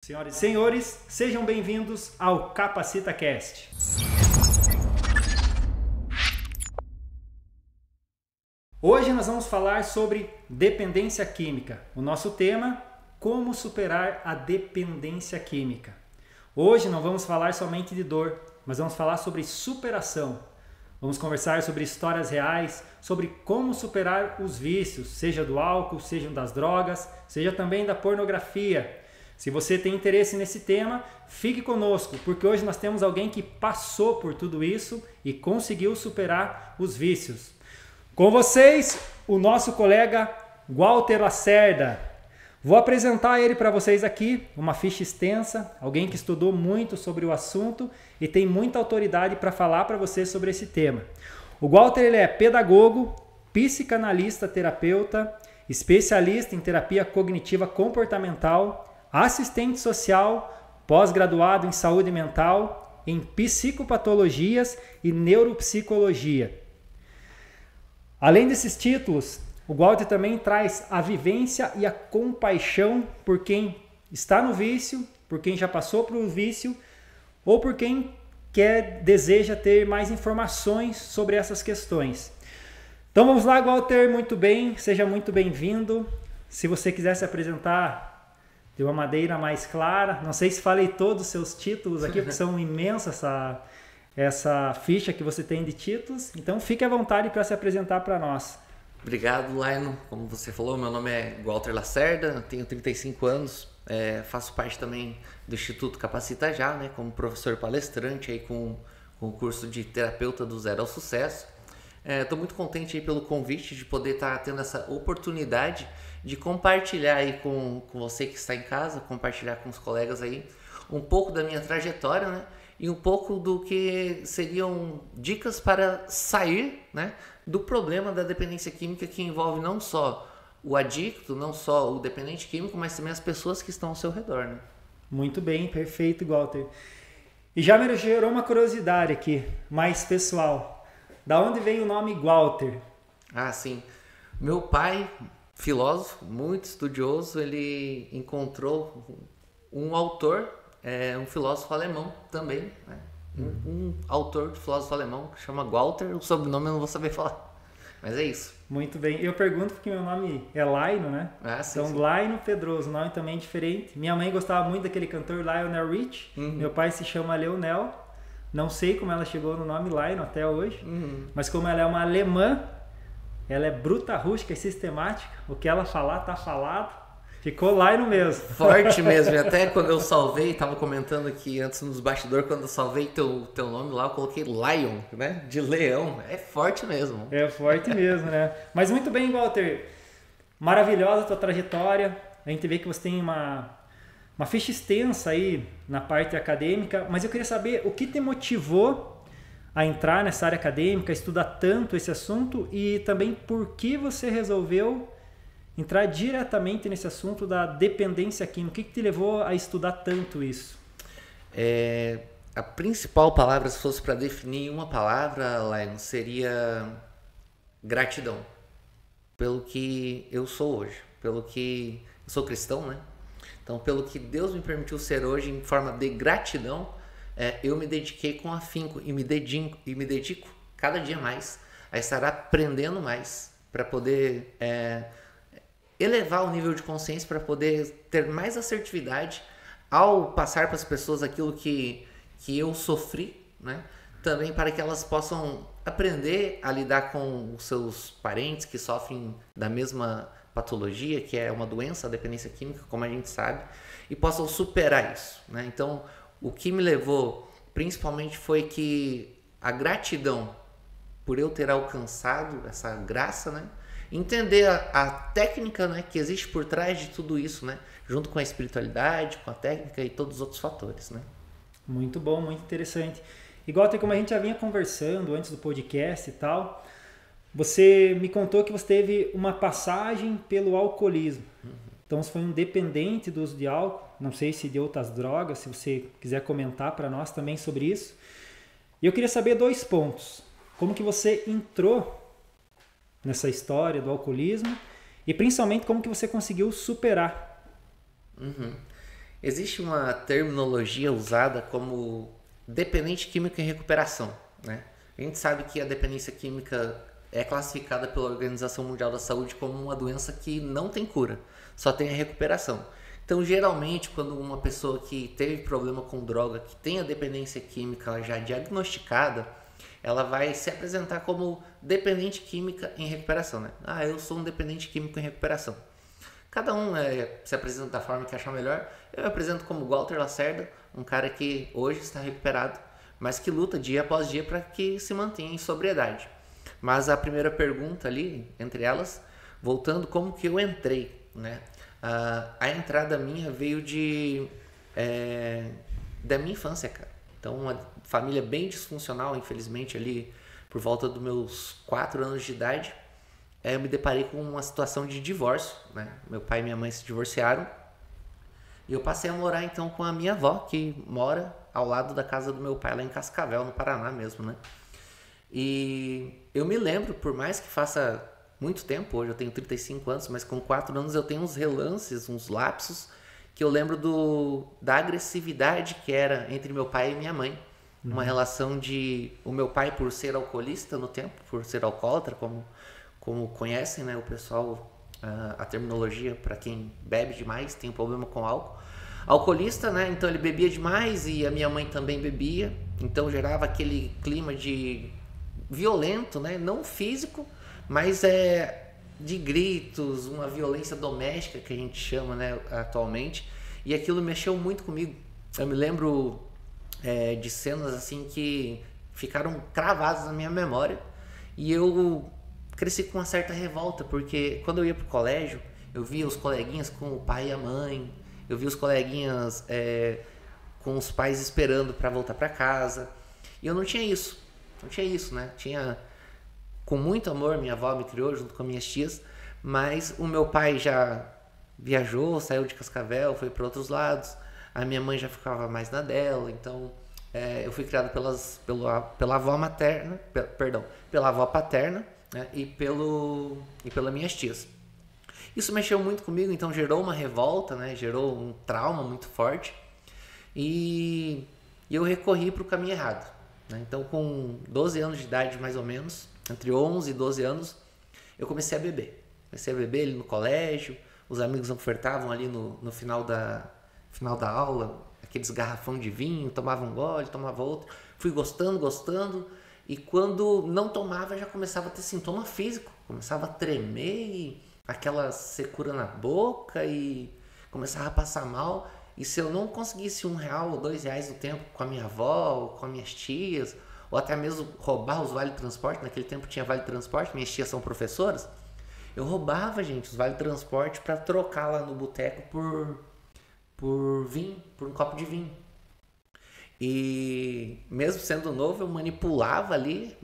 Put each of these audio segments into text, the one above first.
Senhoras e senhores, sejam bem-vindos ao CapacitaCast. Hoje nós vamos falar sobre dependência química. O nosso tema, como superar a dependência química. Hoje não vamos falar somente de dor, mas vamos falar sobre superação. Vamos conversar sobre histórias reais, sobre como superar os vícios, seja do álcool, seja das drogas, seja também da pornografia. Se você tem interesse nesse tema, fique conosco, porque hoje nós temos alguém que passou por tudo isso e conseguiu superar os vícios. Com vocês, o nosso colega Walter Lacerda. Vou apresentar ele para vocês aqui, uma ficha extensa, alguém que estudou muito sobre o assunto e tem muita autoridade para falar para vocês sobre esse tema. O Walter ele é pedagogo, psicanalista, terapeuta, especialista em terapia cognitiva comportamental, assistente social, pós-graduado em saúde mental, em psicopatologias e neuropsicologia. Além desses títulos, o Walter também traz a vivência e a compaixão por quem está no vício, por quem já passou por um vício ou por quem deseja ter mais informações sobre essas questões. Então vamos lá, Walter, muito bem, seja muito bem-vindo. Se você quiser se apresentar de uma maneira mais clara, não sei se falei todos os seus títulos aqui, porque são imensos essa ficha que você tem de títulos, então fique à vontade para se apresentar para nós. Obrigado, Laino. Como você falou, meu nome é Walter Lacerda, tenho 35 anos, faço parte também do Instituto Capacita Já, né, como professor palestrante aí com o curso de terapeuta do Zero ao Sucesso. Estou muito contente aí pelo convite de poder estar tendo essa oportunidade de compartilhar aí com você que está em casa, compartilhar com os colegas aí um pouco da minha trajetória, né? E um pouco do que seriam dicas para sair, né, do problema da dependência química, que envolve não só o adicto, não só o dependente químico, mas também as pessoas que estão ao seu redor, né? Muito bem, perfeito, Walter. E já me gerou uma curiosidade aqui, mais pessoal. Da onde vem o nome Walter? Ah, sim. Meu pai, filósofo, muito estudioso, ele encontrou um autor, um filósofo alemão também, né? Um autor de filósofo alemão que chama Walter, o sobrenome eu não vou saber falar, mas é isso. Muito bem, eu pergunto porque meu nome é Laino, né? Ah, sim, então, sim. Laino Pedroso, nome também diferente. Minha mãe gostava muito daquele cantor Lionel Rich, Meu pai se chama Leonel, não sei como ela chegou no nome Laino até hoje, mas como ela é uma alemã, ela é bruta, rústica e sistemática, o que ela falar tá falado. Ficou Laino mesmo. Forte mesmo. E até quando eu salvei, tava comentando aqui antes nos bastidores, quando eu salvei teu nome lá, eu coloquei Lion, né? De leão. É forte mesmo. É forte mesmo, né? Mas muito bem, Walter. Maravilhosa a tua trajetória. A gente vê que você tem uma ficha extensa aí na parte acadêmica, mas eu queria saber o que te motivou a entrar nessa área acadêmica, estudar tanto esse assunto e também por que você resolveu entrar diretamente nesse assunto da dependência química. O que te levou a estudar tanto isso? A principal palavra, se fosse para definir uma palavra, Laino, seria gratidão. Pelo que eu sou hoje, pelo que eu sou cristão, né? Então, pelo que Deus me permitiu ser hoje em forma de gratidão, eu me dediquei com afinco e me dedico cada dia mais a estar aprendendo mais para poder elevar o nível de consciência, para poder ter mais assertividade ao passar para as pessoas aquilo que eu sofri, né? Também para que elas possam aprender a lidar com os seus parentes que sofrem da mesma patologia, que é uma doença, a dependência química, como a gente sabe, e possam superar isso, né? Então, o que me levou principalmente foi que a gratidão por eu ter alcançado essa graça, né? Entender a técnica, né, que existe por trás de tudo isso, né? Junto com a espiritualidade, com a técnica e todos os outros fatores, né? Muito bom, muito interessante. Igual até como a gente já vinha conversando antes do podcast e tal, você me contou que você teve uma passagem pelo alcoolismo. Então você foi um dependente do uso de álcool, não sei se de outras drogas, se você quiser comentar para nós também sobre isso. E eu queria saber 2 pontos. Como que você entrou nessa história do alcoolismo e principalmente como que você conseguiu superar. Existe uma terminologia usada como dependente químico em recuperação, né? A gente sabe que a dependência química é classificada pela Organização Mundial da Saúde como uma doença que não tem cura, só tem a recuperação. Então, geralmente, quando uma pessoa que teve problema com droga, que tem a dependência química já diagnosticada, ela vai se apresentar como dependente química em recuperação, né? Ah, eu sou um dependente químico em recuperação. Cada um se apresenta da forma que achar melhor. Eu me apresento como Walter Lacerda, um cara que hoje está recuperado, mas que luta dia após dia para que se mantenha em sobriedade. Mas a primeira pergunta ali, entre elas, voltando, como que eu entrei, né? A entrada minha veio da minha infância, cara. Então, uma família bem disfuncional, infelizmente, ali por volta dos meus 4 anos de idade, eu me deparei com uma situação de divórcio, né? Meu pai e minha mãe se divorciaram e eu passei a morar então com a minha avó, que mora ao lado da casa do meu pai, lá em Cascavel, no Paraná mesmo, né? E eu me lembro, por mais que faça muito tempo, hoje eu tenho 35 anos, mas com 4 anos eu tenho uns relances, uns lapsos, que eu lembro da agressividade que era entre meu pai e minha mãe. Uma relação de... O meu pai, por ser alcoolista no tempo, por ser alcoólatra, como conhecem, né, o pessoal, a terminologia para quem bebe demais, tem um problema com álcool. Alcoolista, né, então ele bebia demais e a minha mãe também bebia, então gerava aquele clima de violento, né, não físico, mas de gritos, uma violência doméstica que a gente chama, né, atualmente, e aquilo mexeu muito comigo. Eu me lembro de cenas assim que ficaram cravadas na minha memória e eu cresci com uma certa revolta, porque quando eu ia pro colégio, eu via os coleguinhas com o pai e a mãe, eu via os coleguinhas com os pais esperando para voltar para casa, e eu não tinha isso, né? Tinha, com muito amor, minha avó me criou junto com minhas tias, mas o meu pai já viajou, saiu de Cascavel, foi para outros lados, a minha mãe já ficava mais na dela, então eu fui criado pela avó materna, pela avó paterna, né, e pelas minhas tias. Isso mexeu muito comigo, então gerou uma revolta, né, gerou um trauma muito forte, e eu recorri para o caminho errado, né? Então, com 12 anos de idade, mais ou menos, entre 11 e 12 anos, eu comecei a beber. Comecei a beber ali no colégio, os amigos ofertavam ali no final da aula, aqueles garrafão de vinho, tomava um gole, tomava outro. Fui gostando, e quando não tomava já começava a ter sintoma físico, começava a tremer, e aquela secura na boca e começava a passar mal. E se eu não conseguisse R$1 ou R$2 no tempo com a minha avó, ou com as minhas tias, ou até mesmo roubar os vale-transporte, naquele tempo tinha vale-transporte, minhas tias são professoras, eu roubava, gente, os vale-transporte para trocar lá no boteco por vinho, por um copo de vinho. E mesmo sendo novo, eu manipulava ali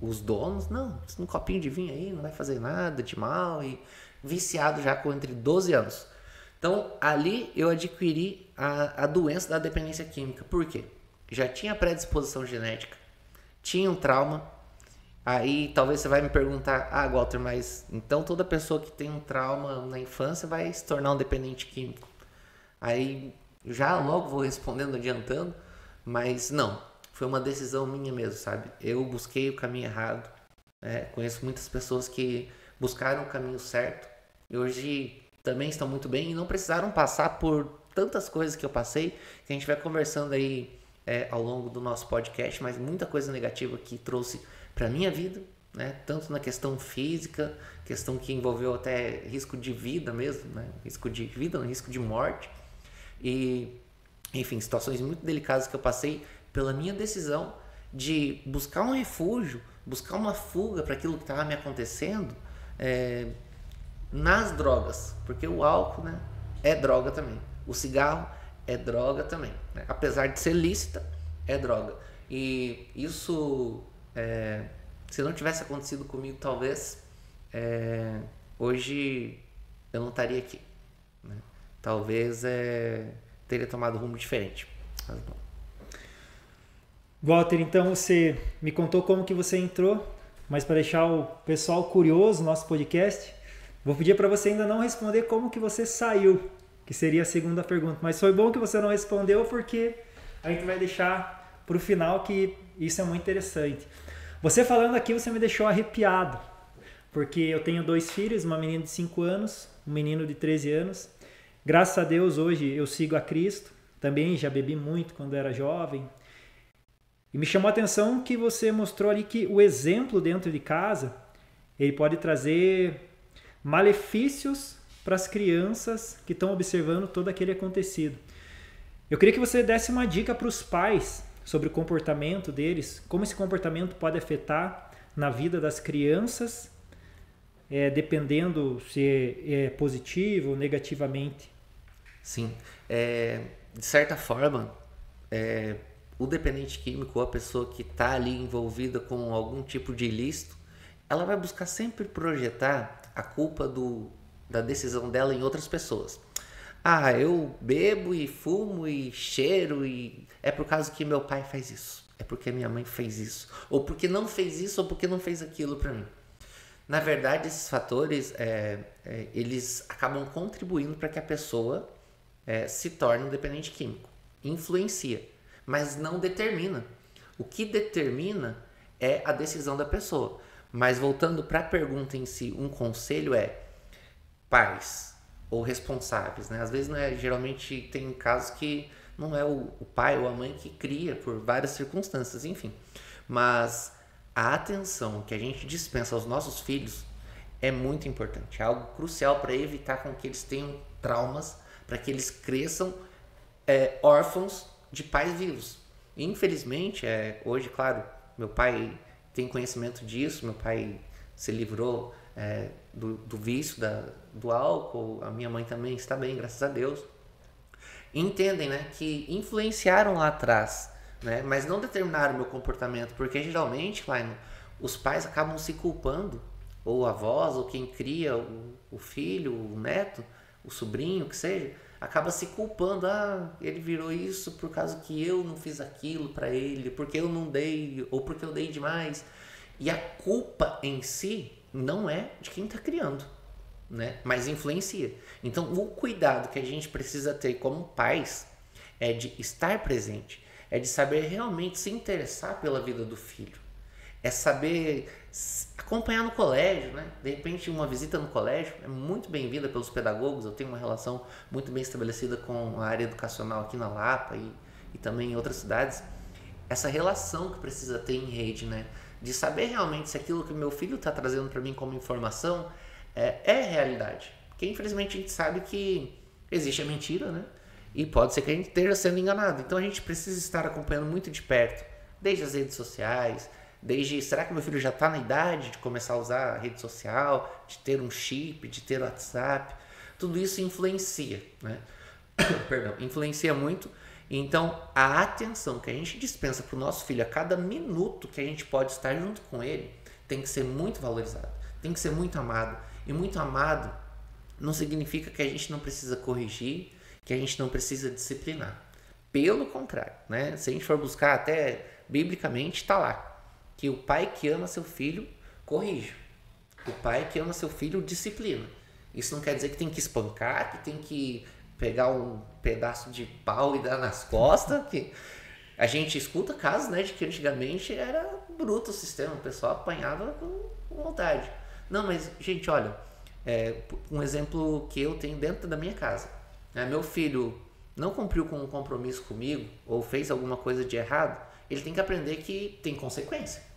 os donos, não, um copinho de vinho aí não vai fazer nada de mal, e viciado já com entre 12 anos. Então ali eu adquiri a doença da dependência química. Por quê? Já tinha predisposição genética, tinha um trauma. Aí talvez você vai me perguntar, Walter, mas então toda pessoa que tem um trauma na infância vai se tornar um dependente químico? Aí já logo vou respondendo, adiantando, mas não, foi uma decisão minha mesmo, sabe? Eu busquei o caminho errado, conheço muitas pessoas que buscaram o caminho certo e hoje também estão muito bem e não precisaram passar por tantas coisas que eu passei, que a gente vai conversando aí ao longo do nosso podcast, mas muita coisa negativa que trouxe para minha vida, né? Tanto na questão física, questão que envolveu até risco de vida mesmo, né? Risco de vida, risco de morte. E, enfim, situações muito delicadas que eu passei pela minha decisão de buscar um refúgio, buscar uma fuga para aquilo que estava me acontecendo nas drogas, porque o álcool, né, é droga também, o cigarro é droga também, né? Apesar de ser lícita, é droga. E isso, se não tivesse acontecido comigo, talvez hoje eu não estaria aqui, né? Talvez teria tomado um rumo diferente. Mas bom. Walter, então você me contou como que você entrou, mas para deixar o pessoal curioso no nosso podcast, vou pedir para você ainda não responder como que você saiu, que seria a segunda pergunta. Mas foi bom que você não respondeu, porque a gente vai deixar para o final, que isso é muito interessante. Você falando aqui, você me deixou arrepiado, porque eu tenho 2 filhos, uma menina de 5 anos, um menino de 13 anos. Graças a Deus, hoje eu sigo a Cristo. Também já bebi muito quando era jovem. E me chamou a atenção que você mostrou ali que o exemplo dentro de casa, ele pode trazer malefícios para as crianças que estão observando todo aquele acontecido. Eu queria que você desse uma dica para os pais sobre o comportamento deles, como esse comportamento pode afetar na vida das crianças, dependendo se é positivo ou negativamente. Sim, de certa forma, o dependente químico ou a pessoa que está ali envolvida com algum tipo de ilícito, ela vai buscar sempre projetar a culpa da decisão dela em outras pessoas. Ah, eu bebo e fumo e cheiro e é por causa que meu pai faz isso, é porque minha mãe fez isso, ou porque não fez isso, ou porque não fez aquilo para mim. Na verdade, esses fatores, eles acabam contribuindo para que a pessoa se torne um dependente químico. Influencia, mas não determina. O que determina é a decisão da pessoa. Mas voltando para a pergunta em si, um conselho é pais ou responsáveis, né? Às vezes geralmente tem casos que não é o pai ou a mãe que cria por várias circunstâncias, enfim. Mas a atenção que a gente dispensa aos nossos filhos é muito importante, é algo crucial para evitar com que eles tenham traumas, para que eles cresçam órfãos de pais vivos. E, infelizmente, hoje, claro, meu pai tem conhecimento disso, meu pai se livrou do vício do álcool, a minha mãe também está bem, graças a Deus. Entendem, né, que influenciaram lá atrás, né, mas não determinaram o meu comportamento, porque geralmente, Laino, os pais acabam se culpando, ou avós, ou quem cria o filho, o neto, o sobrinho, o que seja, acaba se culpando. Ah, ele virou isso por causa que eu não fiz aquilo para ele, porque eu não dei, ou porque eu dei demais. E a culpa em si não é de quem está criando, né? Mas influencia. Então, o cuidado que a gente precisa ter como pais é de estar presente, é de saber realmente se interessar pela vida do filho, é saber acompanhar no colégio, né? De repente, uma visita no colégio é muito bem-vinda pelos pedagogos. Eu tenho uma relação muito bem estabelecida com a área educacional aqui na Lapa e também em outras cidades. Essa relação que precisa ter em rede, né? De saber realmente se aquilo que meu filho está trazendo para mim como informação é realidade. Porque, infelizmente, a gente sabe que existe a mentira, né? E pode ser que a gente esteja sendo enganado. Então, a gente precisa estar acompanhando muito de perto, desde as redes sociais, será que meu filho já está na idade de começar a usar a rede social, de ter um chip, de ter WhatsApp? Tudo isso influencia, né? Perdão, influencia muito. Então, a atenção que a gente dispensa para o nosso filho a cada minuto que a gente pode estar junto com ele tem que ser muito valorizado, tem que ser muito amado. E muito amado não significa que a gente não precisa corrigir, que a gente não precisa disciplinar. Pelo contrário, né? Se a gente for buscar até biblicamente, está lá que o pai que ama seu filho corrige, o pai que ama seu filho disciplina. Isso não quer dizer que tem que espancar, que tem que pegar um pedaço de pau e dar nas costas, que a gente escuta casos, né, de que antigamente era bruto o sistema, o pessoal apanhava com vontade. Não, mas, gente, olha, um exemplo que eu tenho dentro da minha casa. Meu filho não cumpriu com um compromisso comigo, ou fez alguma coisa de errado, ele tem que aprender que tem consequência.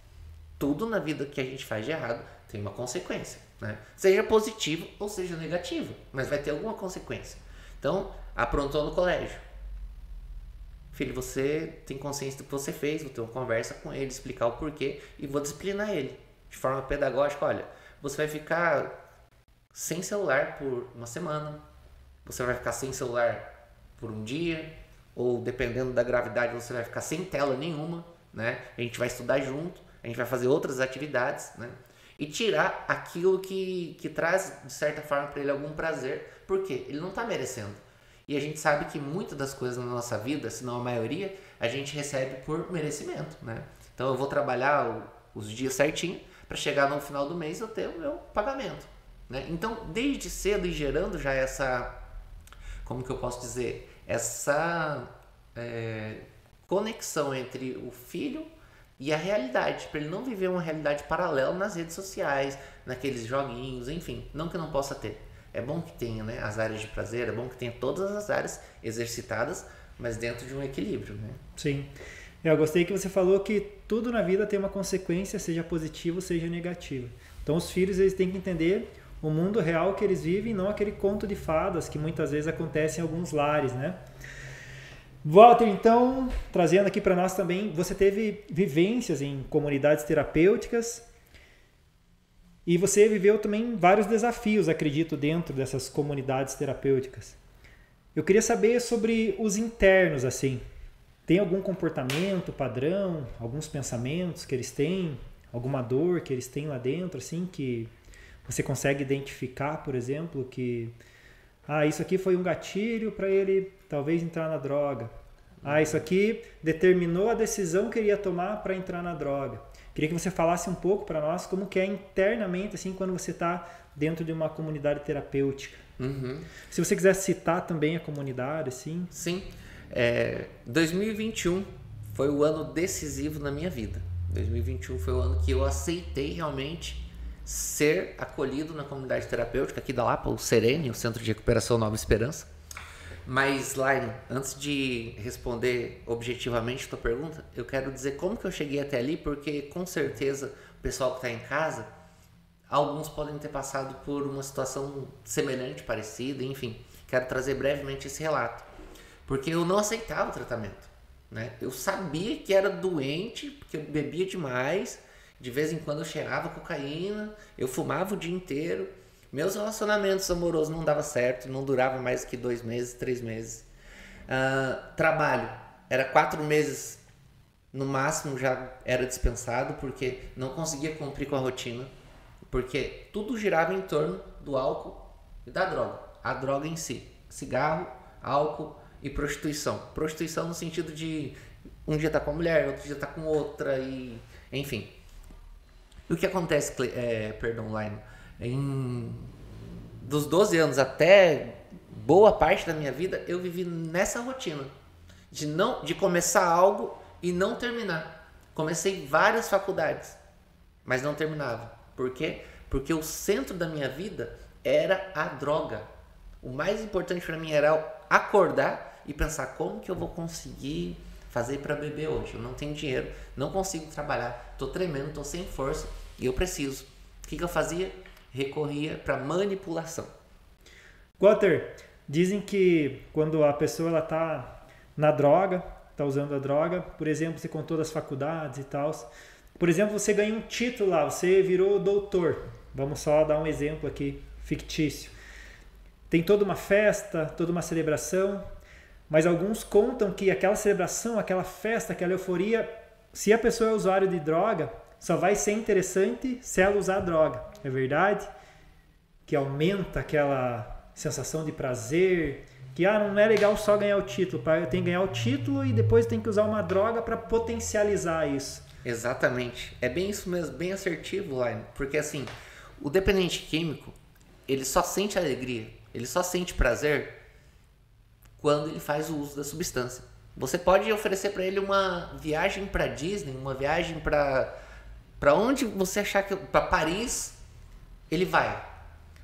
Tudo na vida que a gente faz de errado tem uma consequência, né? Seja positivo ou seja negativo, mas vai ter alguma consequência. Então, aprontou no colégio. Filho, você tem consciência do que você fez, vou ter uma conversa com ele, explicar o porquê e vou disciplinar ele de forma pedagógica. Olha, você vai ficar sem celular por uma semana, você vai ficar sem celular por um dia, ou dependendo da gravidade você vai ficar sem tela nenhuma, né? A gente vai estudar junto, a gente vai fazer outras atividades, né? E tirar aquilo que traz, de certa forma, para ele algum prazer, porque ele não está merecendo. E a gente sabe que muitas das coisas na nossa vida, se não a maioria, a gente recebe por merecimento, né? Então eu vou trabalhar os dias certinho para chegar no final do mês eu ter o meu pagamento, né? Então, desde cedo e gerando já essa como que eu posso dizer, essa conexão entre o filho e a realidade, para ele não viver uma realidade paralela nas redes sociais, naqueles joguinhos, enfim, não que não possa ter. É bom que tenha, né, as áreas de prazer, é bom que tenha todas as áreas exercitadas, mas dentro de um equilíbrio, né? Sim. Eu gostei que você falou que tudo na vida tem uma consequência, seja positiva, seja negativa. Então os filhos eles têm que entender o mundo real que eles vivem, não aquele conto de fadas que muitas vezes acontece em alguns lares, né? Walter, então, trazendo aqui para nós também, você teve vivências em comunidades terapêuticas e você viveu também vários desafios, acredito, dentro dessas comunidades terapêuticas. Eu queria saber sobre os internos, assim. Tem algum comportamento padrão, alguns pensamentos que eles têm, alguma dor que eles têm lá dentro, assim, que você consegue identificar, por exemplo, que isso aqui foi um gatilho para ele talvez entrar na droga. Isso aqui determinou a decisão que ele ia tomar para entrar na droga. Queria que você falasse um pouco para nós como que é internamente, assim, quando você está dentro de uma comunidade terapêutica. Uhum. Se você quiser citar também a comunidade, assim. Sim. 2021 foi o ano decisivo na minha vida. 2021 foi o ano que eu aceitei realmente ser acolhido na comunidade terapêutica aqui da Lapa, o Serene, o Centro de Recuperação Nova Esperança. Mas, Laine, antes de responder objetivamente a tua pergunta, eu quero dizer como que eu cheguei até ali, porque com certeza o pessoal que está em casa, alguns podem ter passado por uma situação semelhante, parecida, enfim. Quero trazer brevemente esse relato. Porque eu não aceitava o tratamento, né? Eu sabia que era doente, porque eu bebia demais, de vez em quando eu cheirava cocaína, eu fumava o dia inteiro. Meus relacionamentos amorosos não davam certo, não durava mais que 2 meses, 3 meses. Trabalho, era 4 meses no máximo, já era dispensado, porque não conseguia cumprir com a rotina, porque tudo girava em torno do álcool e da droga. A droga em si, cigarro, álcool e prostituição. Prostituição no sentido de um dia tá com a mulher, outro dia tá com outra, e enfim. E o que acontece, Laine, dos 12 anos até boa parte da minha vida, eu vivi nessa rotina de começar algo e não terminar. Comecei várias faculdades, mas não terminava. Por quê? Porque o centro da minha vida era a droga. O mais importante para mim era acordar e pensar como que eu vou conseguir fazer para beber hoje. Eu não tenho dinheiro, não consigo trabalhar, tô tremendo, tô sem força e eu preciso. O que eu fazia? Recorria para manipulação. Walter, dizem que quando a pessoa está na droga, está usando a droga, por exemplo, você contou das faculdades e tal, por exemplo, você ganha um título lá, você virou doutor, vamos só dar um exemplo aqui, fictício. Tem toda uma festa, toda uma celebração, mas alguns contam que aquela celebração, aquela festa, aquela euforia, se a pessoa é usuário de droga, só vai ser interessante se ela usar a droga. É verdade? Que aumenta aquela sensação de prazer, que não é legal só ganhar o título, eu tenho que ganhar o título e depois tem que usar uma droga para potencializar isso. Exatamente. É bem isso mesmo, bem assertivo, Laine, porque assim, o dependente químico, ele só sente alegria, ele só sente prazer quando ele faz o uso da substância. Você pode oferecer para ele uma viagem para Disney, uma viagem para onde você achar que... Para Paris, ele vai.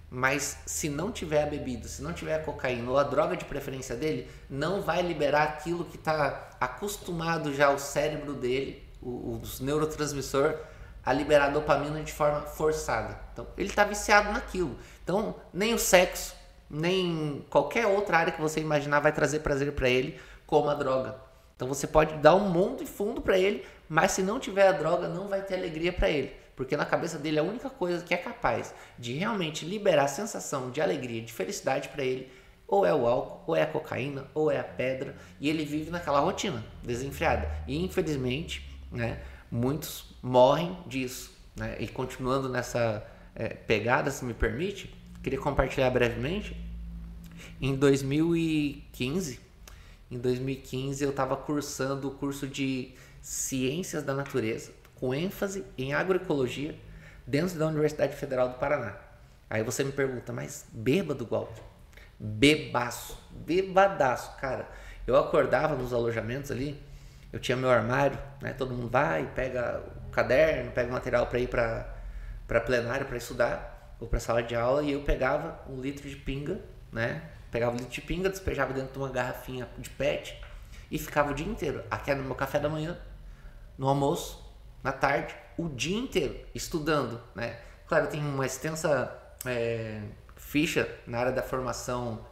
Mas se não tiver a bebida, se não tiver a cocaína ou a droga de preferência dele, não vai liberar aquilo que está acostumado já o cérebro dele, os neurotransmissores, a liberar dopamina de forma forçada. Então, ele está viciado naquilo. Então, nem o sexo, nem qualquer outra área que você imaginar vai trazer prazer para ele como a droga. Então, você pode dar um mundo e fundo para ele, mas se não tiver a droga, não vai ter alegria para ele. Porque na cabeça dele a única coisa que é capaz de realmente liberar a sensação de alegria, de felicidade para ele, ou é o álcool, ou é a cocaína, ou é a pedra, e ele vive naquela rotina desenfreada. E infelizmente, né, muitos morrem disso, né? E continuando nessa pegada, se me permite, queria compartilhar brevemente. Em 2015 eu estava cursando o curso de Ciências da Natureza, com ênfase em agroecologia, dentro da Universidade Federal do Paraná. Aí você me pergunta, mas bêbado, Walter? Bebaço, bebadaço, cara. Eu acordava nos alojamentos ali, eu tinha meu armário, né? Todo mundo vai, pega o caderno, pega o material para ir para plenário para estudar ou para sala de aula, e eu pegava 1 litro de pinga, né? Pegava 1 litro de pinga, despejava dentro de uma garrafinha de PET e ficava o dia inteiro. Aqui era no meu café da manhã, no almoço, na tarde, o dia inteiro estudando, né? Claro, eu tenho uma extensa ficha na área da formação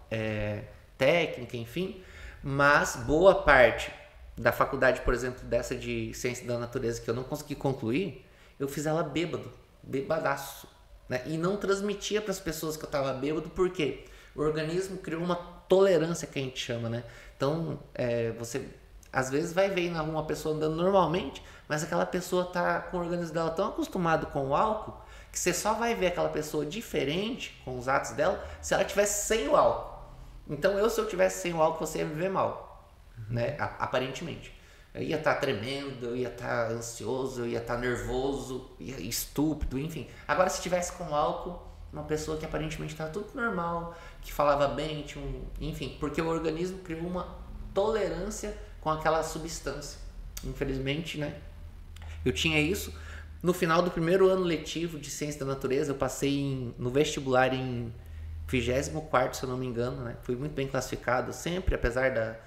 técnica, enfim, mas boa parte da faculdade, por exemplo, dessa de ciência da natureza que eu não consegui concluir, eu fiz ela bêbado, bebadaço, né? E não transmitia para as pessoas que eu estava bêbado, porque o organismo criou uma tolerância, que a gente chama, né? Então, você às vezes vai ver na rua uma pessoa andando normalmente, mas aquela pessoa tá com o organismo dela tão acostumado com o álcool que você só vai ver aquela pessoa diferente com os atos dela se ela tivesse sem o álcool. Então, se eu tivesse sem o álcool, você ia viver mal, né? Aparentemente. Eu ia estar tremendo, eu ia estar ansioso, eu ia estar nervoso, estúpido, enfim. Agora, se tivesse com álcool, uma pessoa que aparentemente estava tudo normal, que falava bem, enfim, porque o organismo criou uma tolerância com aquela substância. Infelizmente, né? Eu tinha isso. No final do primeiro ano letivo de Ciência da Natureza, eu passei no vestibular em 24º, se eu não me engano, né? Fui muito bem classificado, sempre, apesar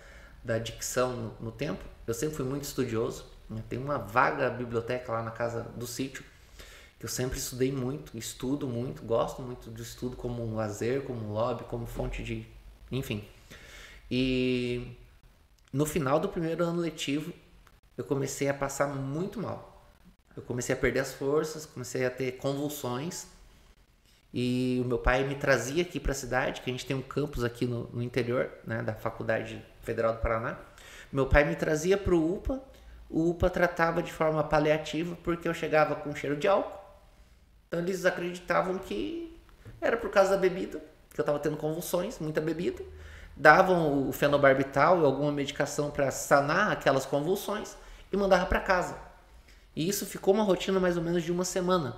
da dicção no tempo. Eu sempre fui muito estudioso, né? Tem uma vaga biblioteca lá na casa do sítio, que eu sempre estudei muito, estudo muito, gosto muito do estudo como um lazer, como um hobby, como fonte de... enfim. E no final do primeiro ano letivo, eu comecei a passar muito mal. Eu comecei a perder as forças, comecei a ter convulsões. E o meu pai me trazia aqui para a cidade, que a gente tem um campus aqui no interior, né, da Faculdade Federal do Paraná. Meu pai me trazia para o UPA. O UPA tratava de forma paliativa porque eu chegava com cheiro de álcool. Então eles acreditavam que era por causa da bebida, que eu estava tendo convulsões, muita bebida. Davam o fenobarbital e alguma medicação para sanar aquelas convulsões e mandava para casa. E isso ficou uma rotina mais ou menos de uma semana.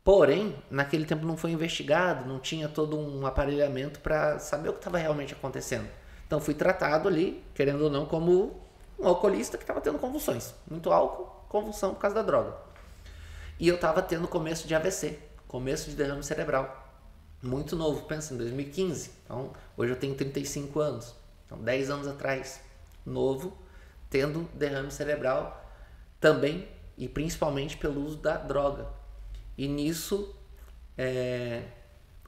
Porém, naquele tempo não foi investigado, não tinha todo um aparelhamento para saber o que estava realmente acontecendo. Então fui tratado ali, querendo ou não, como um alcoolista que estava tendo convulsões. Muito álcool, convulsão por causa da droga. E eu estava tendo começo de AVC, começo de derrame cerebral. Muito novo, pensa, em 2015. Então, hoje eu tenho 35 anos. Então, 10 anos atrás, novo, tendo derrame cerebral também e principalmente pelo uso da droga. E nisso,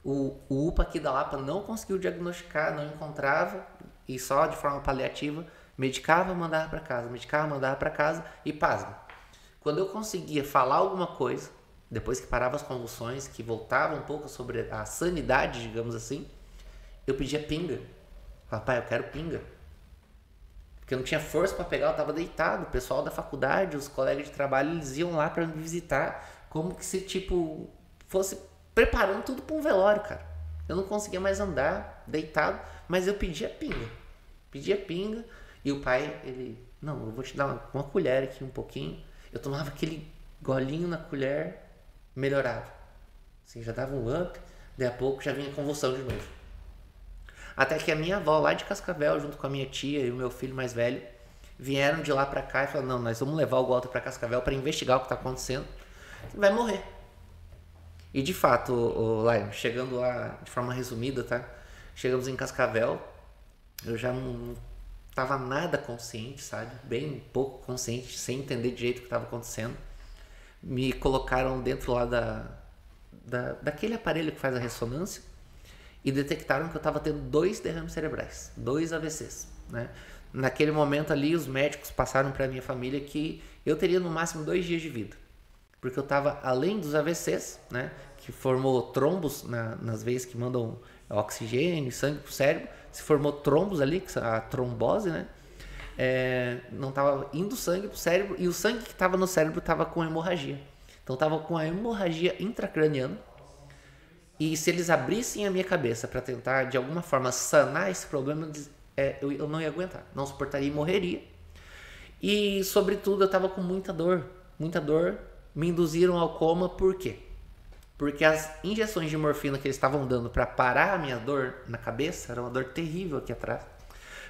o UPA aqui da Lapa não conseguiu diagnosticar, não encontrava, e só de forma paliativa, medicava, mandava para casa, e pasma. Quando eu conseguia falar alguma coisa, depois que parava as convulsões, que voltava um pouco sobre a sanidade, digamos assim, eu pedia pinga. Falava, pai, eu quero pinga. Porque eu não tinha força para pegar, eu estava deitado. O pessoal da faculdade, os colegas de trabalho, eles iam lá para me visitar, como que se, fosse preparando tudo para um velório, cara. Eu não conseguia mais andar, deitado, mas eu pedia pinga. Pedia pinga, e o pai, ele, não, eu vou te dar uma colher aqui um pouquinho. Eu tomava aquele golinho na colher, melhorava. Assim, já dava um up, daí a pouco já vinha convulsão de novo. Até que a minha avó lá de Cascavel, junto com a minha tia e o meu filho mais velho, vieram de lá pra cá e falaram, não, nós vamos levar o Walter pra Cascavel para investigar o que tá acontecendo. Ele vai morrer. E de fato, o Lion, chegando lá de forma resumida, tá? Chegamos em Cascavel, eu já não tava nada consciente, sabe? Bem pouco consciente, sem entender direito o que estava acontecendo. Me colocaram dentro lá daquele aparelho que faz a ressonância e detectaram que eu estava tendo 2 derrames cerebrais, 2 AVCs, né? Naquele momento ali, os médicos passaram para minha família que eu teria no máximo 2 dias de vida, porque eu estava, além dos AVCs, né, que formou trombos nas veias que mandam oxigênio, sangue para o cérebro, se formou trombos ali, a trombose, né? Não estava indo sangue para o cérebro, e o sangue que estava no cérebro estava com hemorragia. Então estava com a hemorragia intracraniana, e se eles abrissem a minha cabeça para tentar de alguma forma sanar esse problema, eu não ia aguentar, não suportaria e morreria. E sobretudo eu estava com muita dor, me induziram ao coma. Por quê? porque as injeções de morfina que eles estavam dando para parar a minha dor na cabeça, era uma dor terrível aqui atrás,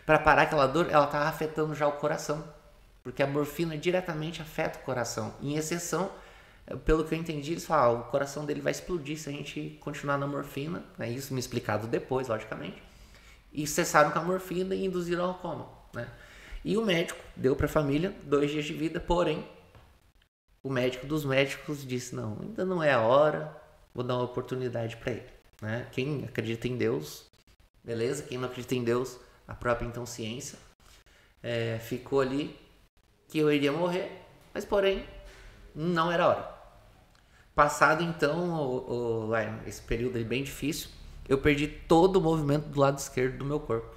para parar aquela dor, ela estava afetando já o coração, porque a morfina diretamente afeta o coração. Em exceção, pelo que eu entendi, eles falaram, o coração dele vai explodir se a gente continuar na morfina, né? Isso me explicado depois, logicamente, e cessaram com a morfina e induziram ao coma, né? E o médico deu para a família 2 dias de vida, porém, o médico dos médicos disse, não, ainda não é a hora, vou dar uma oportunidade para ele, né? Quem acredita em Deus, beleza, quem não acredita em Deus, a própria então ciência, ficou ali que eu iria morrer, mas porém não era a hora. Passado então esse período aí bem difícil, eu perdi todo o movimento do lado esquerdo do meu corpo,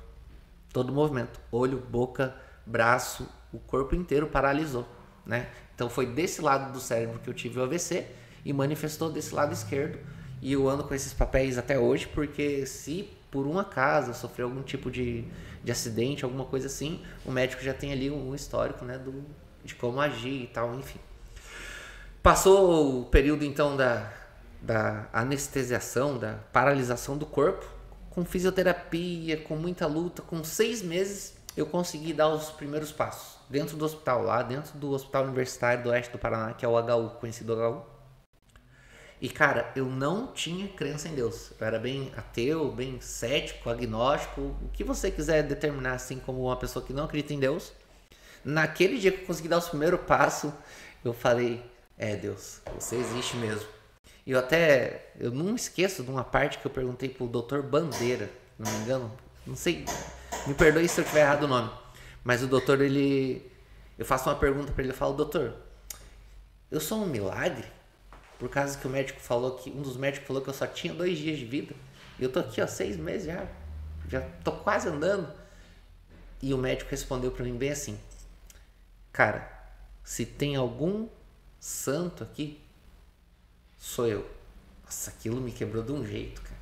todo o movimento, olho, boca, braço, o corpo inteiro paralisou, né? Então foi desse lado do cérebro que eu tive o AVC e manifestou desse lado esquerdo, e eu ando com esses papéis até hoje, porque se por um acaso eu sofrer algum tipo de acidente, alguma coisa assim, o médico já tem ali um histórico, né, de como agir e tal, enfim. Passou o período então da anestesiação, da paralisação do corpo, com fisioterapia, com muita luta, com 6 meses eu consegui dar os primeiros passos dentro do hospital, lá dentro do Hospital Universitário do Oeste do Paraná, que é o HU, conhecido HU. E cara, eu não tinha crença em Deus. Eu era bem ateu, bem cético, agnóstico, o que você quiser determinar assim como uma pessoa que não acredita em Deus. Naquele dia que eu consegui dar os primeiros passos, eu falei, Deus, você existe mesmo. E eu não esqueço de uma parte que eu perguntei pro Dr. Bandeira, não me engano, não sei, me perdoe se eu tiver errado o nome, mas o doutor, eu faço uma pergunta para ele, eu falo, doutor, eu sou um milagre? Por causa que um dos médicos falou que eu só tinha 2 dias de vida, e eu tô aqui, 6 meses já tô quase andando. E o médico respondeu para mim bem assim, cara, se tem algum santo aqui, sou eu. Nossa, aquilo me quebrou de um jeito, cara.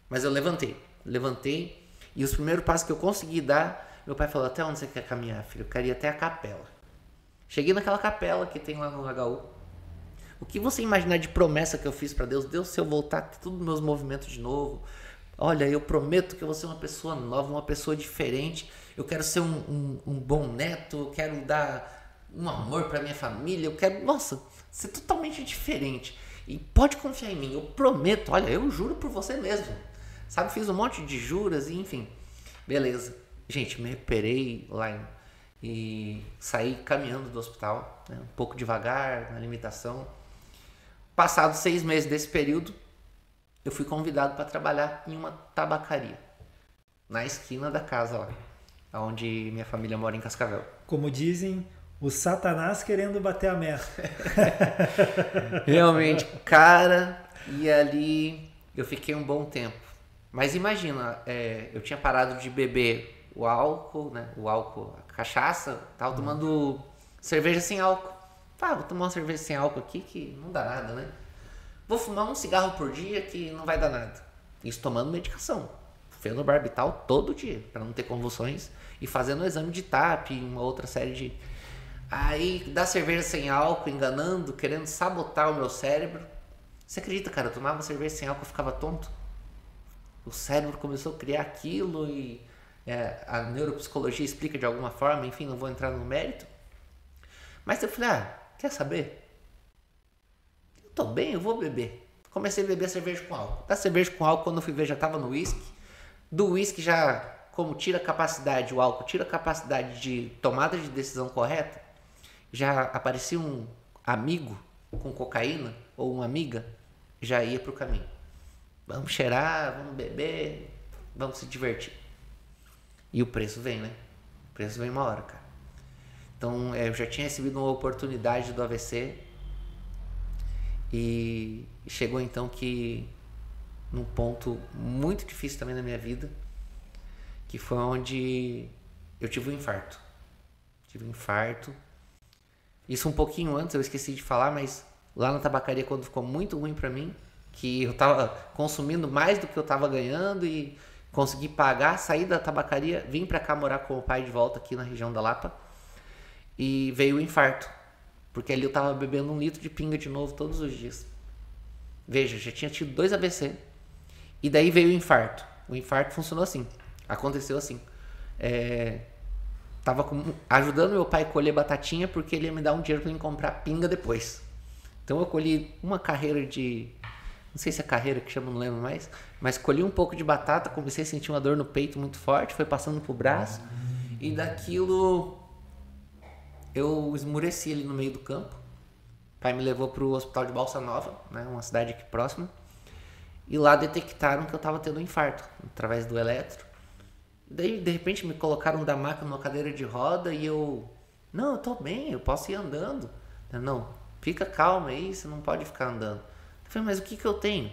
Mas eu levantei, e os primeiros passos que eu consegui dar, meu pai falou, até onde você quer caminhar, filho? Eu queria ir até a capela. Cheguei naquela capela que tem lá no HU. O que você imaginar de promessa que eu fiz para Deus? Deus, se eu voltar a ter todos os meus movimentos de novo, olha, eu prometo que eu vou ser uma pessoa nova, uma pessoa diferente, eu quero ser um bom neto, eu quero dar um amor para minha família, eu quero, nossa, ser totalmente diferente. E pode confiar em mim, eu prometo, olha, eu juro por você mesmo. Sabe, fiz um monte de juras e enfim. Beleza. Gente, me recuperei lá e saí caminhando do hospital, né, um pouco devagar, na limitação. Passados 6 meses desse período, eu fui convidado para trabalhar em uma tabacaria, na esquina da casa lá, onde minha família mora em Cascavel. Como dizem, o Satanás querendo bater a meta. Realmente, cara, e ali eu fiquei um bom tempo. Mas imagina, eu tinha parado de beber o álcool, né? A cachaça, tava tomando cerveja sem álcool. Vou tomar uma cerveja sem álcool aqui que não dá nada, né? Vou fumar um cigarro por dia que não vai dar nada. Isso tomando medicação, fenobarbital todo dia, para não ter convulsões, e fazendo o exame de TAP e uma outra série de... Aí, dá cerveja sem álcool, enganando, querendo sabotar o meu cérebro. Você acredita, cara? Eu tomava cerveja sem álcool e ficava tonto. O cérebro começou a criar aquilo e a neuropsicologia explica de alguma forma, enfim, não vou entrar no mérito. Mas eu falei, quer saber? Eu tô bem, eu vou beber. Comecei a beber cerveja com álcool. Da cerveja com álcool, quando eu fui ver, já tava no uísque. Do uísque já, como tira a capacidade, o álcool tira a capacidade de tomada de decisão correta, já aparecia um amigo com cocaína, ou uma amiga, já ia pro caminho. Vamos cheirar, vamos beber, vamos se divertir. E o preço vem, né? O preço vem uma hora, cara. Então, eu já tinha recebido uma oportunidade do AVC e chegou então que num ponto muito difícil também na minha vida, que foi onde eu tive um infarto. Isso um pouquinho antes, eu esqueci de falar, mas lá na tabacaria, quando ficou muito ruim pra mim, que eu tava consumindo mais do que eu tava ganhando e consegui pagar, saí da tabacaria, vim pra cá morar com o pai de volta aqui na região da Lapa e veio o infarto, porque ali eu tava bebendo 1 litro de pinga de novo todos os dias. Veja, já tinha tido 2 AVC. E daí veio o infarto. O infarto funcionou assim. Aconteceu assim. Tava ajudando meu pai a colher batatinha porque ele ia me dar um dinheiro para eu comprar pinga depois. Então eu colhi uma carreira de... Não sei se é carreira que chama, não lembro mais. Mas colhi um pouco de batata, comecei a sentir uma dor no peito muito forte, foi passando pro braço. E daquilo eu esmureci ali no meio do campo. O pai me levou pro hospital de Balsa Nova, né, uma cidade aqui próxima. E lá detectaram que eu estava tendo um infarto, através do eletro. Daí, de repente, me colocaram da maca numa cadeira de roda e eu... Não, eu tô bem, eu posso ir andando. Não, fica calma aí, você não pode ficar andando. Eu falei, mas o que eu tenho?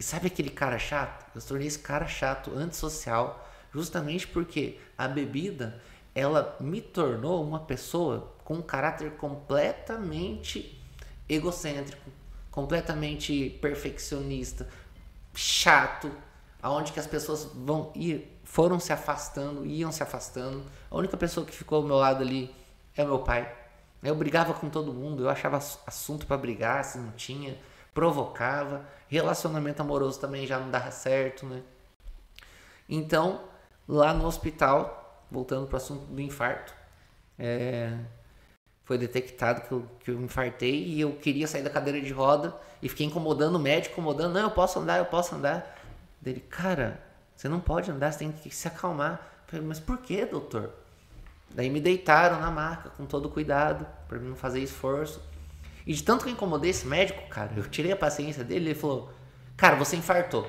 E sabe aquele cara chato? Eu tornei esse cara chato, antissocial, justamente porque a bebida, ela me tornou uma pessoa com um caráter completamente egocêntrico, completamente perfeccionista, chato, aonde que as pessoas foram se afastando, iam se afastando. A única pessoa que ficou ao meu lado ali é o meu pai. Eu brigava com todo mundo, eu achava assunto para brigar, se não tinha, provocava. Relacionamento amoroso também já não dava certo, né? Então, lá no hospital, voltando para o assunto do infarto, foi detectado que eu infartei e eu queria sair da cadeira de roda e fiquei incomodando o médico, incomodando, não, eu posso andar. Dele, cara, você não pode andar, você tem que se acalmar. Eu falei, mas por que, doutor? Daí me deitaram na maca com todo cuidado, para não fazer esforço. E de tanto que eu incomodei esse médico, cara, eu tirei a paciência dele, ele falou, cara, você infartou.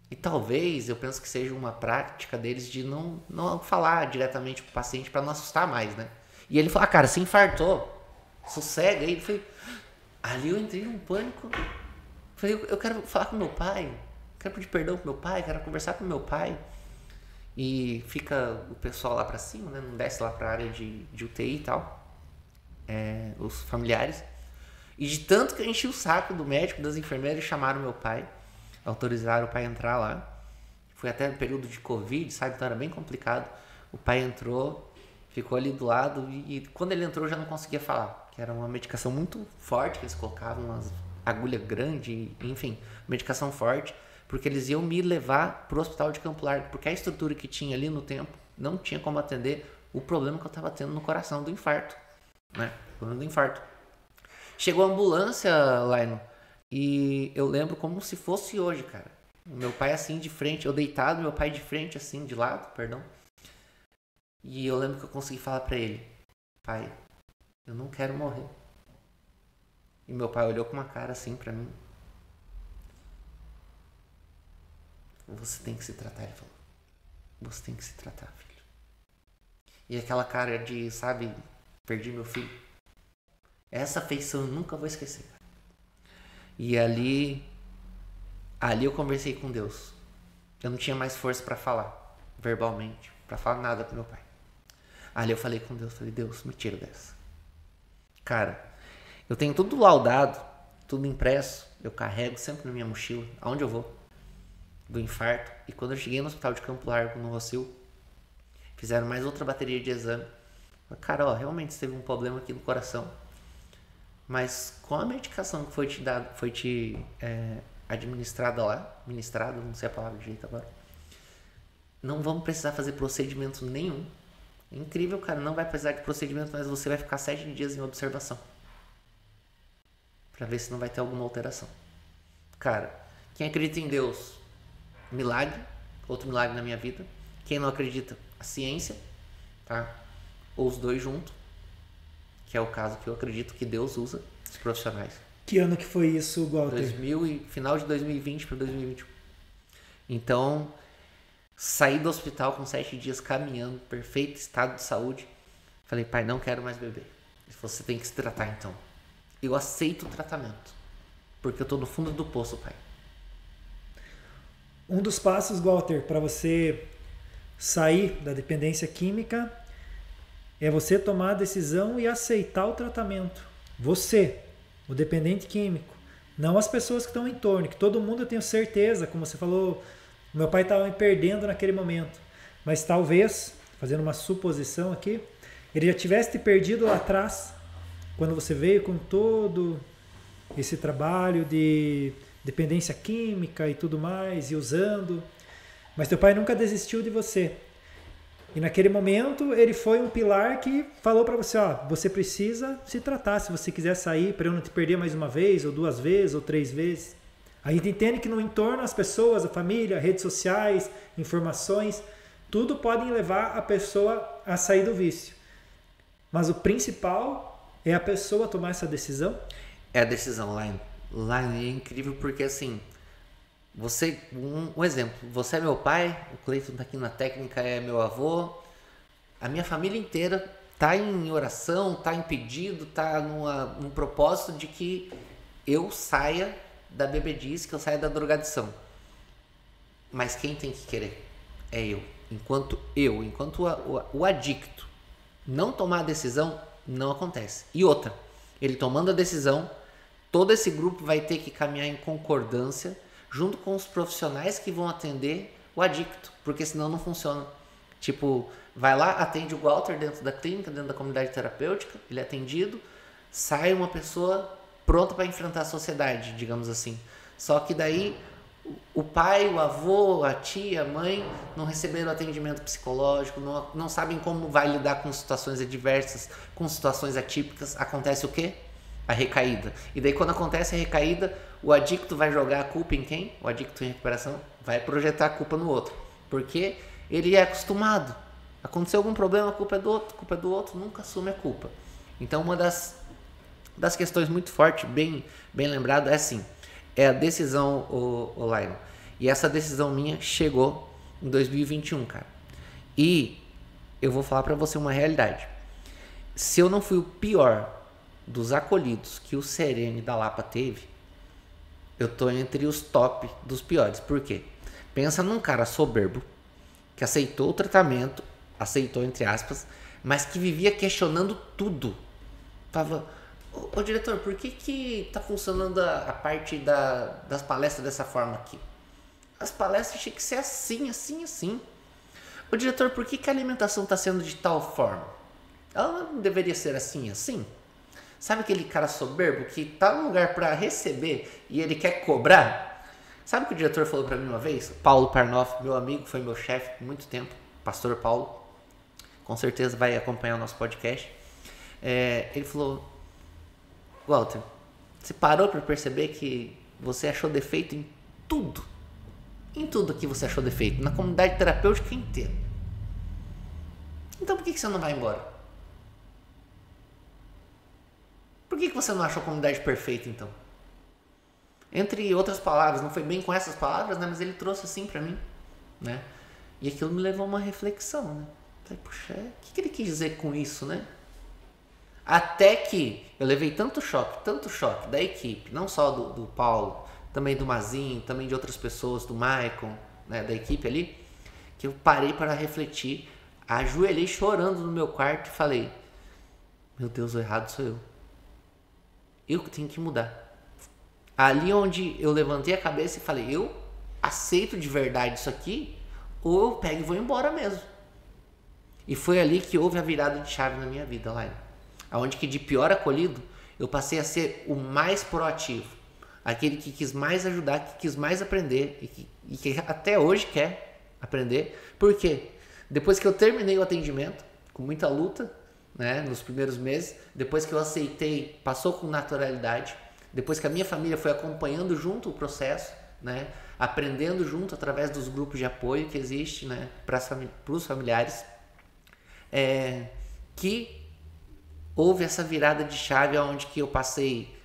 E talvez, eu penso que seja uma prática deles de não falar diretamente pro paciente para não assustar mais, né? E ele falou, cara, você infartou, sossega aí. Ali eu entrei num pânico. Falei, eu quero falar com meu pai, quero pedir perdão pro meu pai, quero conversar com meu pai. E fica o pessoal lá pra cima, né? Não desce lá pra área de UTI e tal. Os familiares. E de tanto que eu enchi o saco do médico, das enfermeiras, chamaram meu pai, autorizaram o pai a entrar lá. Foi até no período de Covid, sabe? Então era bem complicado. O pai entrou, ficou ali do lado e quando ele entrou eu já não conseguia falar, que era uma medicação muito forte que eles colocavam, umas agulha grande, enfim, medicação forte, porque eles iam me levar pro hospital de Campo Largo, porque a estrutura que tinha ali no tempo não tinha como atender o problema que eu estava tendo no coração do infarto, né? O problema do infarto. Chegou a ambulância, Laino, e eu lembro como se fosse hoje, cara. Meu pai assim de frente, eu deitado, meu pai de frente assim, de lado, perdão. E eu lembro que eu consegui falar pra ele, pai, eu não quero morrer. E meu pai olhou com uma cara assim pra mim. Você tem que se tratar, ele falou. Você tem que se tratar, filho. E aquela cara de, sabe, perdi meu filho. Essa afeição eu nunca vou esquecer. E ali eu conversei com Deus. Eu não tinha mais força pra falar, verbalmente, pra falar nada pro meu pai. Ali eu falei com Deus, falei, Deus, me tira dessa. Cara, eu tenho tudo laudado, tudo impresso, eu carrego sempre na minha mochila, aonde eu vou, do infarto. E quando eu cheguei no hospital de Campo Largo, no Rossio, fizeram mais outra bateria de exame. Cara, ó, realmente você teve um problema aqui no coração, mas com a medicação que foi te administrada lá, ministrada, não sei a palavra direito agora, não vamos precisar fazer procedimento nenhum. É incrível, cara, não vai precisar de procedimento, mas você vai ficar 7 dias em observação pra ver se não vai ter alguma alteração. Cara, quem acredita em Deus, milagre, outro milagre na minha vida. Quem não acredita, a ciência, tá? Ou os dois juntos, que é o caso que eu acredito que Deus usa, os profissionais. Que ano que foi isso, Walter? Final de 2020 para 2021. Então, saí do hospital com 7 dias caminhando, perfeito estado de saúde. Falei, pai, não quero mais beber. Ele falou, você tem que se tratar então. Eu aceito o tratamento, porque eu tô no fundo do poço, pai. Um dos passos, Walter, para você sair da dependência química é você tomar a decisão e aceitar o tratamento. Você, o dependente químico, não as pessoas que estão em torno, que todo mundo, eu tenho certeza, como você falou, meu pai estava me perdendo naquele momento, mas talvez, fazendo uma suposição aqui, ele já tivesse te perdido lá atrás, quando você veio com todo esse trabalho de dependência química e tudo mais, e usando. Mas teu pai nunca desistiu de você. E naquele momento ele foi um pilar que falou para você, ó, você precisa se tratar se você quiser sair, para eu não te perder mais uma vez, ou 2 vezes, ou 3 vezes. A gente entende que no entorno as pessoas, a família, redes sociais, informações, tudo podem levar a pessoa a sair do vício. Mas o principal é a pessoa tomar essa decisão. É a decisão, Laine. Laine é incrível porque assim, você, um exemplo, você é meu pai, o Cleiton tá aqui na técnica, é meu avô, a minha família inteira tá em oração, tá em pedido, tá num propósito de que eu saia da bebedice, que eu saia da drogadição. Mas quem tem que querer? É eu. Enquanto o adicto não tomar a decisão, não acontece. E outra, ele tomando a decisão, todo esse grupo vai ter que caminhar em concordância junto com os profissionais que vão atender o adicto, porque senão não funciona. Tipo, vai lá, atende o Walter dentro da clínica, dentro da comunidade terapêutica, ele é atendido, sai uma pessoa pronta para enfrentar a sociedade, digamos assim. Só que daí o pai, o avô, a tia, a mãe não receberam atendimento psicológico, não sabem como vai lidar com situações adversas, com situações atípicas. Acontece o quê? A recaída. E daí quando acontece a recaída, o adicto vai jogar a culpa em quem? O adicto em recuperação vai projetar a culpa no outro. Porque ele é acostumado. Aconteceu algum problema, a culpa é do outro, nunca assume a culpa. Então uma das questões muito fortes, bem lembrado, é assim, é a decisão, o Laino. E essa decisão minha chegou em 2021, cara. E eu vou falar pra você uma realidade. Se eu não fui o pior dos acolhidos que o Serene da Lapa teve, eu tô entre os top dos piores. Por quê? Pensa num cara soberbo, que aceitou o tratamento, aceitou entre aspas, mas que vivia questionando tudo. Tava, ô diretor, por que tá funcionando a parte das palestras dessa forma aqui? As palestras tinham que ser assim, assim, assim. Ô diretor, por que a alimentação está sendo de tal forma? Ela não deveria ser assim, assim? Sabe aquele cara soberbo que tá num lugar para receber e ele quer cobrar? Sabe o que o diretor falou para mim uma vez? Paulo Parnoff, meu amigo, foi meu chefe por muito tempo, pastor Paulo, com certeza vai acompanhar o nosso podcast. Ele falou: Walter, você parou para perceber que você achou defeito em tudo? Em tudo que você achou defeito, na comunidade terapêutica inteira. Então por que você não vai embora? Por que você não achou a comunidade perfeita, então? Entre outras palavras, não foi bem com essas palavras, né? Mas ele trouxe assim pra mim, né? E aquilo me levou a uma reflexão, né? Falei, puxa, o que ele quis dizer com isso, né? Até que eu levei tanto choque da equipe, não só do Paulo, também do Mazinho, também de outras pessoas, do Maicon, né? Da equipe ali, que eu parei para refletir, ajoelhei chorando no meu quarto e falei, meu Deus, o errado sou eu. Eu que tenho que mudar. Ali onde eu levantei a cabeça e falei, eu aceito de verdade isso aqui, ou eu pego e vou embora mesmo. E foi ali que houve a virada de chave na minha vida, lá. Onde que de pior acolhido, eu passei a ser o mais proativo. Aquele que quis mais ajudar, que quis mais aprender e que até hoje quer aprender. Por quê? Depois que eu terminei o atendimento, com muita luta, né, nos primeiros meses, depois que eu aceitei, passou com naturalidade, depois que a minha família foi acompanhando junto o processo, né, aprendendo junto através dos grupos de apoio que existe, né, para os familiares, que houve essa virada de chave onde que eu passei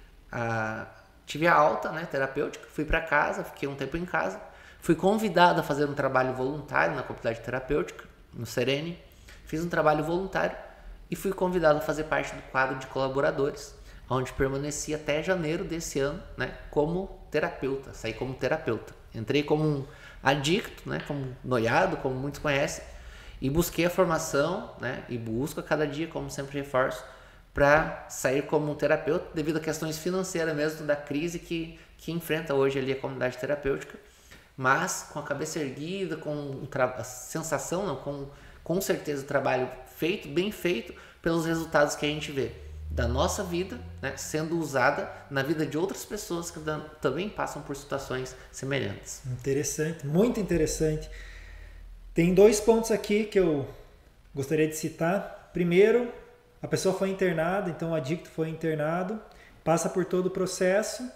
tive a alta, né, terapêutica, fui para casa, fiquei um tempo em casa, fui convidado a fazer um trabalho voluntário na comunidade terapêutica, no Serene, fiz um trabalho voluntário e fui convidado a fazer parte do quadro de colaboradores, onde permaneci até janeiro desse ano, né, como terapeuta, saí como terapeuta. Entrei como um adicto, né, como noiado, como muitos conhecem, e busquei a formação, né, e busco a cada dia, como sempre reforço, para sair como um terapeuta, devido a questões financeiras mesmo, da crise que enfrenta hoje ali a comunidade terapêutica, mas com a cabeça erguida, com a sensação, não, com certeza o trabalho feito, bem feito, pelos resultados que a gente vê, da nossa vida, né, sendo usada na vida de outras pessoas que também passam por situações semelhantes. Interessante, muito interessante. Tem 2 pontos aqui que eu gostaria de citar. Primeiro, a pessoa foi internada, então o adicto foi internado, passa por todo o processo,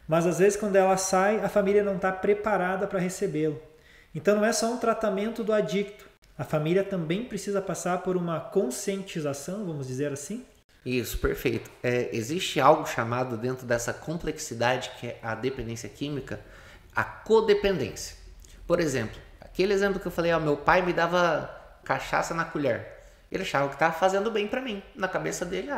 mas às vezes quando ela sai, a família não está preparada para recebê-lo. Então não é só um tratamento do adicto, a família também precisa passar por uma conscientização, vamos dizer assim. Isso, perfeito. Existe algo chamado dentro dessa complexidade que é a dependência química, a codependência. Por exemplo, aquele exemplo que eu falei, meu pai me dava cachaça na colher. Ele achava que estava fazendo bem para mim. Na cabeça dele,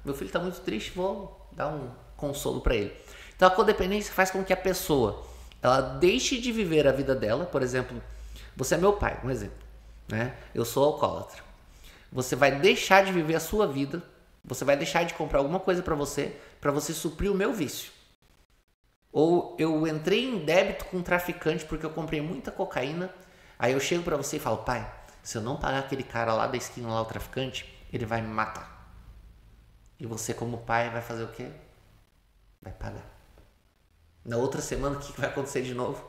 meu filho está muito triste, vou dar um consolo para ele. Então a codependência faz com que a pessoa ela deixe de viver a vida dela. Por exemplo, você é meu pai, um exemplo, né? Eu sou alcoólatra. Você vai deixar de viver a sua vida. Você vai deixar de comprar alguma coisa para você suprir o meu vício. Ou eu entrei em débito com um traficante porque eu comprei muita cocaína. Aí eu chego para você e falo, pai, se eu não pagar aquele cara lá da esquina, lá o traficante, ele vai me matar. E você como pai vai fazer o quê? Vai pagar. Na outra semana o que vai acontecer de novo?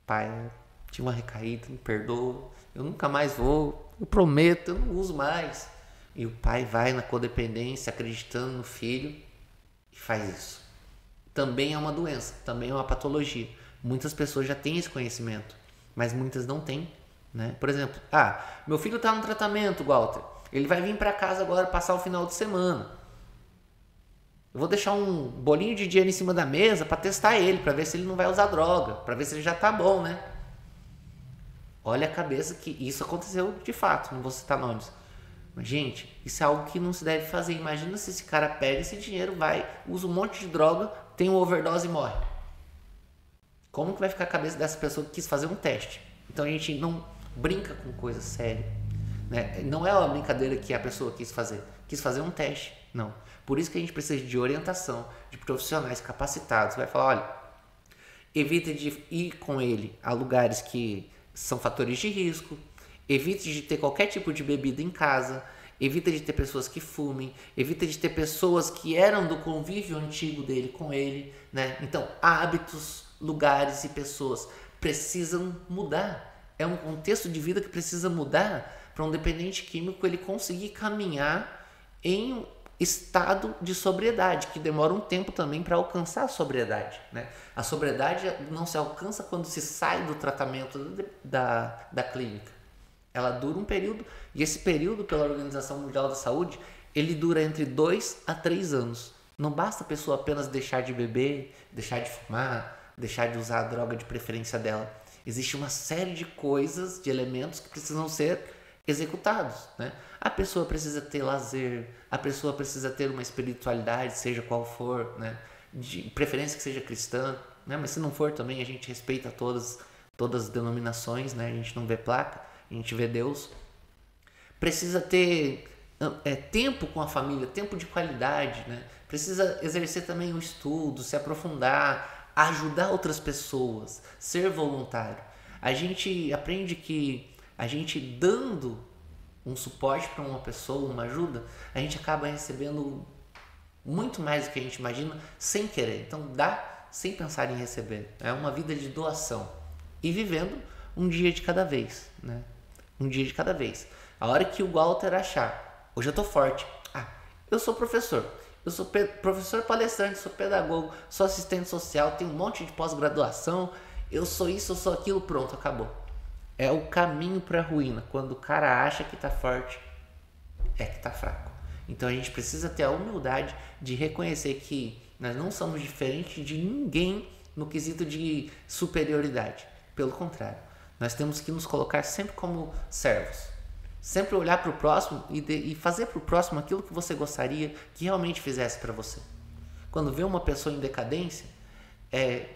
Pai, tinha uma recaída, me perdoa, eu nunca mais vou, eu prometo, eu não uso mais. E o pai vai na codependência, acreditando no filho e faz isso. Também é uma doença, também é uma patologia. Muitas pessoas já têm esse conhecimento, mas muitas não têm, né? Por exemplo, meu filho está no tratamento, Walter. Ele vai vir para casa agora passar o final de semana. Eu vou deixar um bolinho de dinheiro em cima da mesa para testar ele, para ver se ele não vai usar droga, para ver se ele já está bom, né? Olha a cabeça que isso aconteceu de fato, não vou citar nomes. Mas, gente, isso é algo que não se deve fazer. Imagina se esse cara pega esse dinheiro, vai, usa um monte de droga, tem uma overdose e morre. Como que vai ficar a cabeça dessa pessoa que quis fazer um teste? Então a gente não brinca com coisa séria, né? Não é uma brincadeira que a pessoa quis fazer um teste, não. Por isso que a gente precisa de orientação, de profissionais capacitados. Vai falar, olha, evite de ir com ele a lugares que são fatores de risco, evite de ter qualquer tipo de bebida em casa, evita de ter pessoas que fumem, evita de ter pessoas que eram do convívio antigo dele com ele, né? Então, hábitos, lugares e pessoas precisam mudar. É um contexto de vida que precisa mudar para um dependente químico ele conseguir caminhar em um estado de sobriedade, que demora um tempo também para alcançar a sobriedade, né? A sobriedade não se alcança quando se sai do tratamento da clínica. Ela dura um período, e esse período, pela Organização Mundial da Saúde, ele dura entre 2 a 3 anos. Não basta a pessoa apenas deixar de beber, deixar de fumar, deixar de usar a droga de preferência dela. Existe uma série de coisas, de elementos que precisam ser executados, né? A pessoa precisa ter lazer, a pessoa precisa ter uma espiritualidade, seja qual for, né? De preferência que seja cristã, né? Mas se não for também, a gente respeita todas as denominações, né? A gente não vê placa, a gente vê Deus. Precisa ter tempo com a família, tempo de qualidade, né? Precisa exercer também o estudo, se aprofundar, ajudar outras pessoas, ser voluntário. A gente aprende que a gente dando um suporte para uma pessoa, uma ajuda, a gente acaba recebendo muito mais do que a gente imagina sem querer. Então dá sem pensar em receber. É uma vida de doação e vivendo um dia de cada vez, né? Um dia de cada vez. A hora que o Walter achar, hoje eu tô forte. Eu sou professor. Eu sou professor palestrante, sou pedagogo, sou assistente social, tenho um monte de pós-graduação. Eu sou isso, eu sou aquilo, pronto, acabou. É o caminho para a ruína. Quando o cara acha que tá forte, é que tá fraco. Então a gente precisa ter a humildade de reconhecer que nós não somos diferentes de ninguém no quesito de superioridade. Pelo contrário, nós temos que nos colocar sempre como servos. Sempre olhar para o próximo e fazer para o próximo aquilo que você gostaria que realmente fizesse para você. Quando vê uma pessoa em decadência,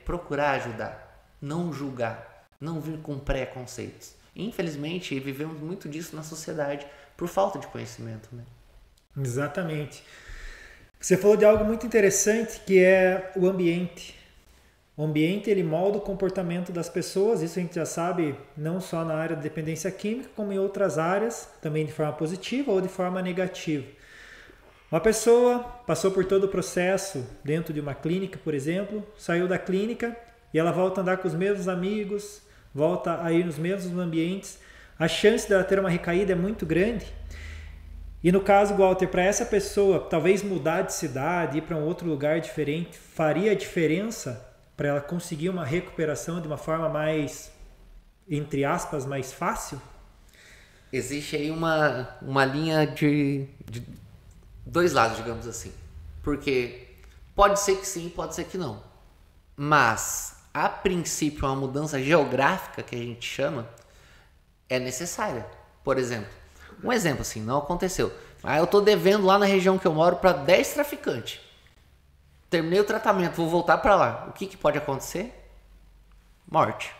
procurar ajudar, não julgar, não vir com preconceitos. Infelizmente, vivemos muito disso na sociedade por falta de conhecimento, né? Exatamente. Você falou de algo muito interessante que é o ambiente. O ambiente ele molda o comportamento das pessoas, isso a gente já sabe não só na área de dependência química, como em outras áreas, também de forma positiva ou de forma negativa. Uma pessoa passou por todo o processo dentro de uma clínica, por exemplo, saiu da clínica e ela volta a andar com os mesmos amigos, volta a ir nos mesmos ambientes. A chance dela ter uma recaída é muito grande. E no caso, Walter, para essa pessoa, talvez mudar de cidade, ir para um outro lugar diferente, faria diferença para ela conseguir uma recuperação de uma forma mais, entre aspas, mais fácil? Existe aí uma linha de dois lados, digamos assim. Porque pode ser que sim, pode ser que não. Mas, a princípio, uma mudança geográfica, que a gente chama, é necessária. Por exemplo, um exemplo assim, não aconteceu. Eu estou devendo lá na região que eu moro para 10 traficantes. Terminei o tratamento, vou voltar para lá. O que pode acontecer? Morte.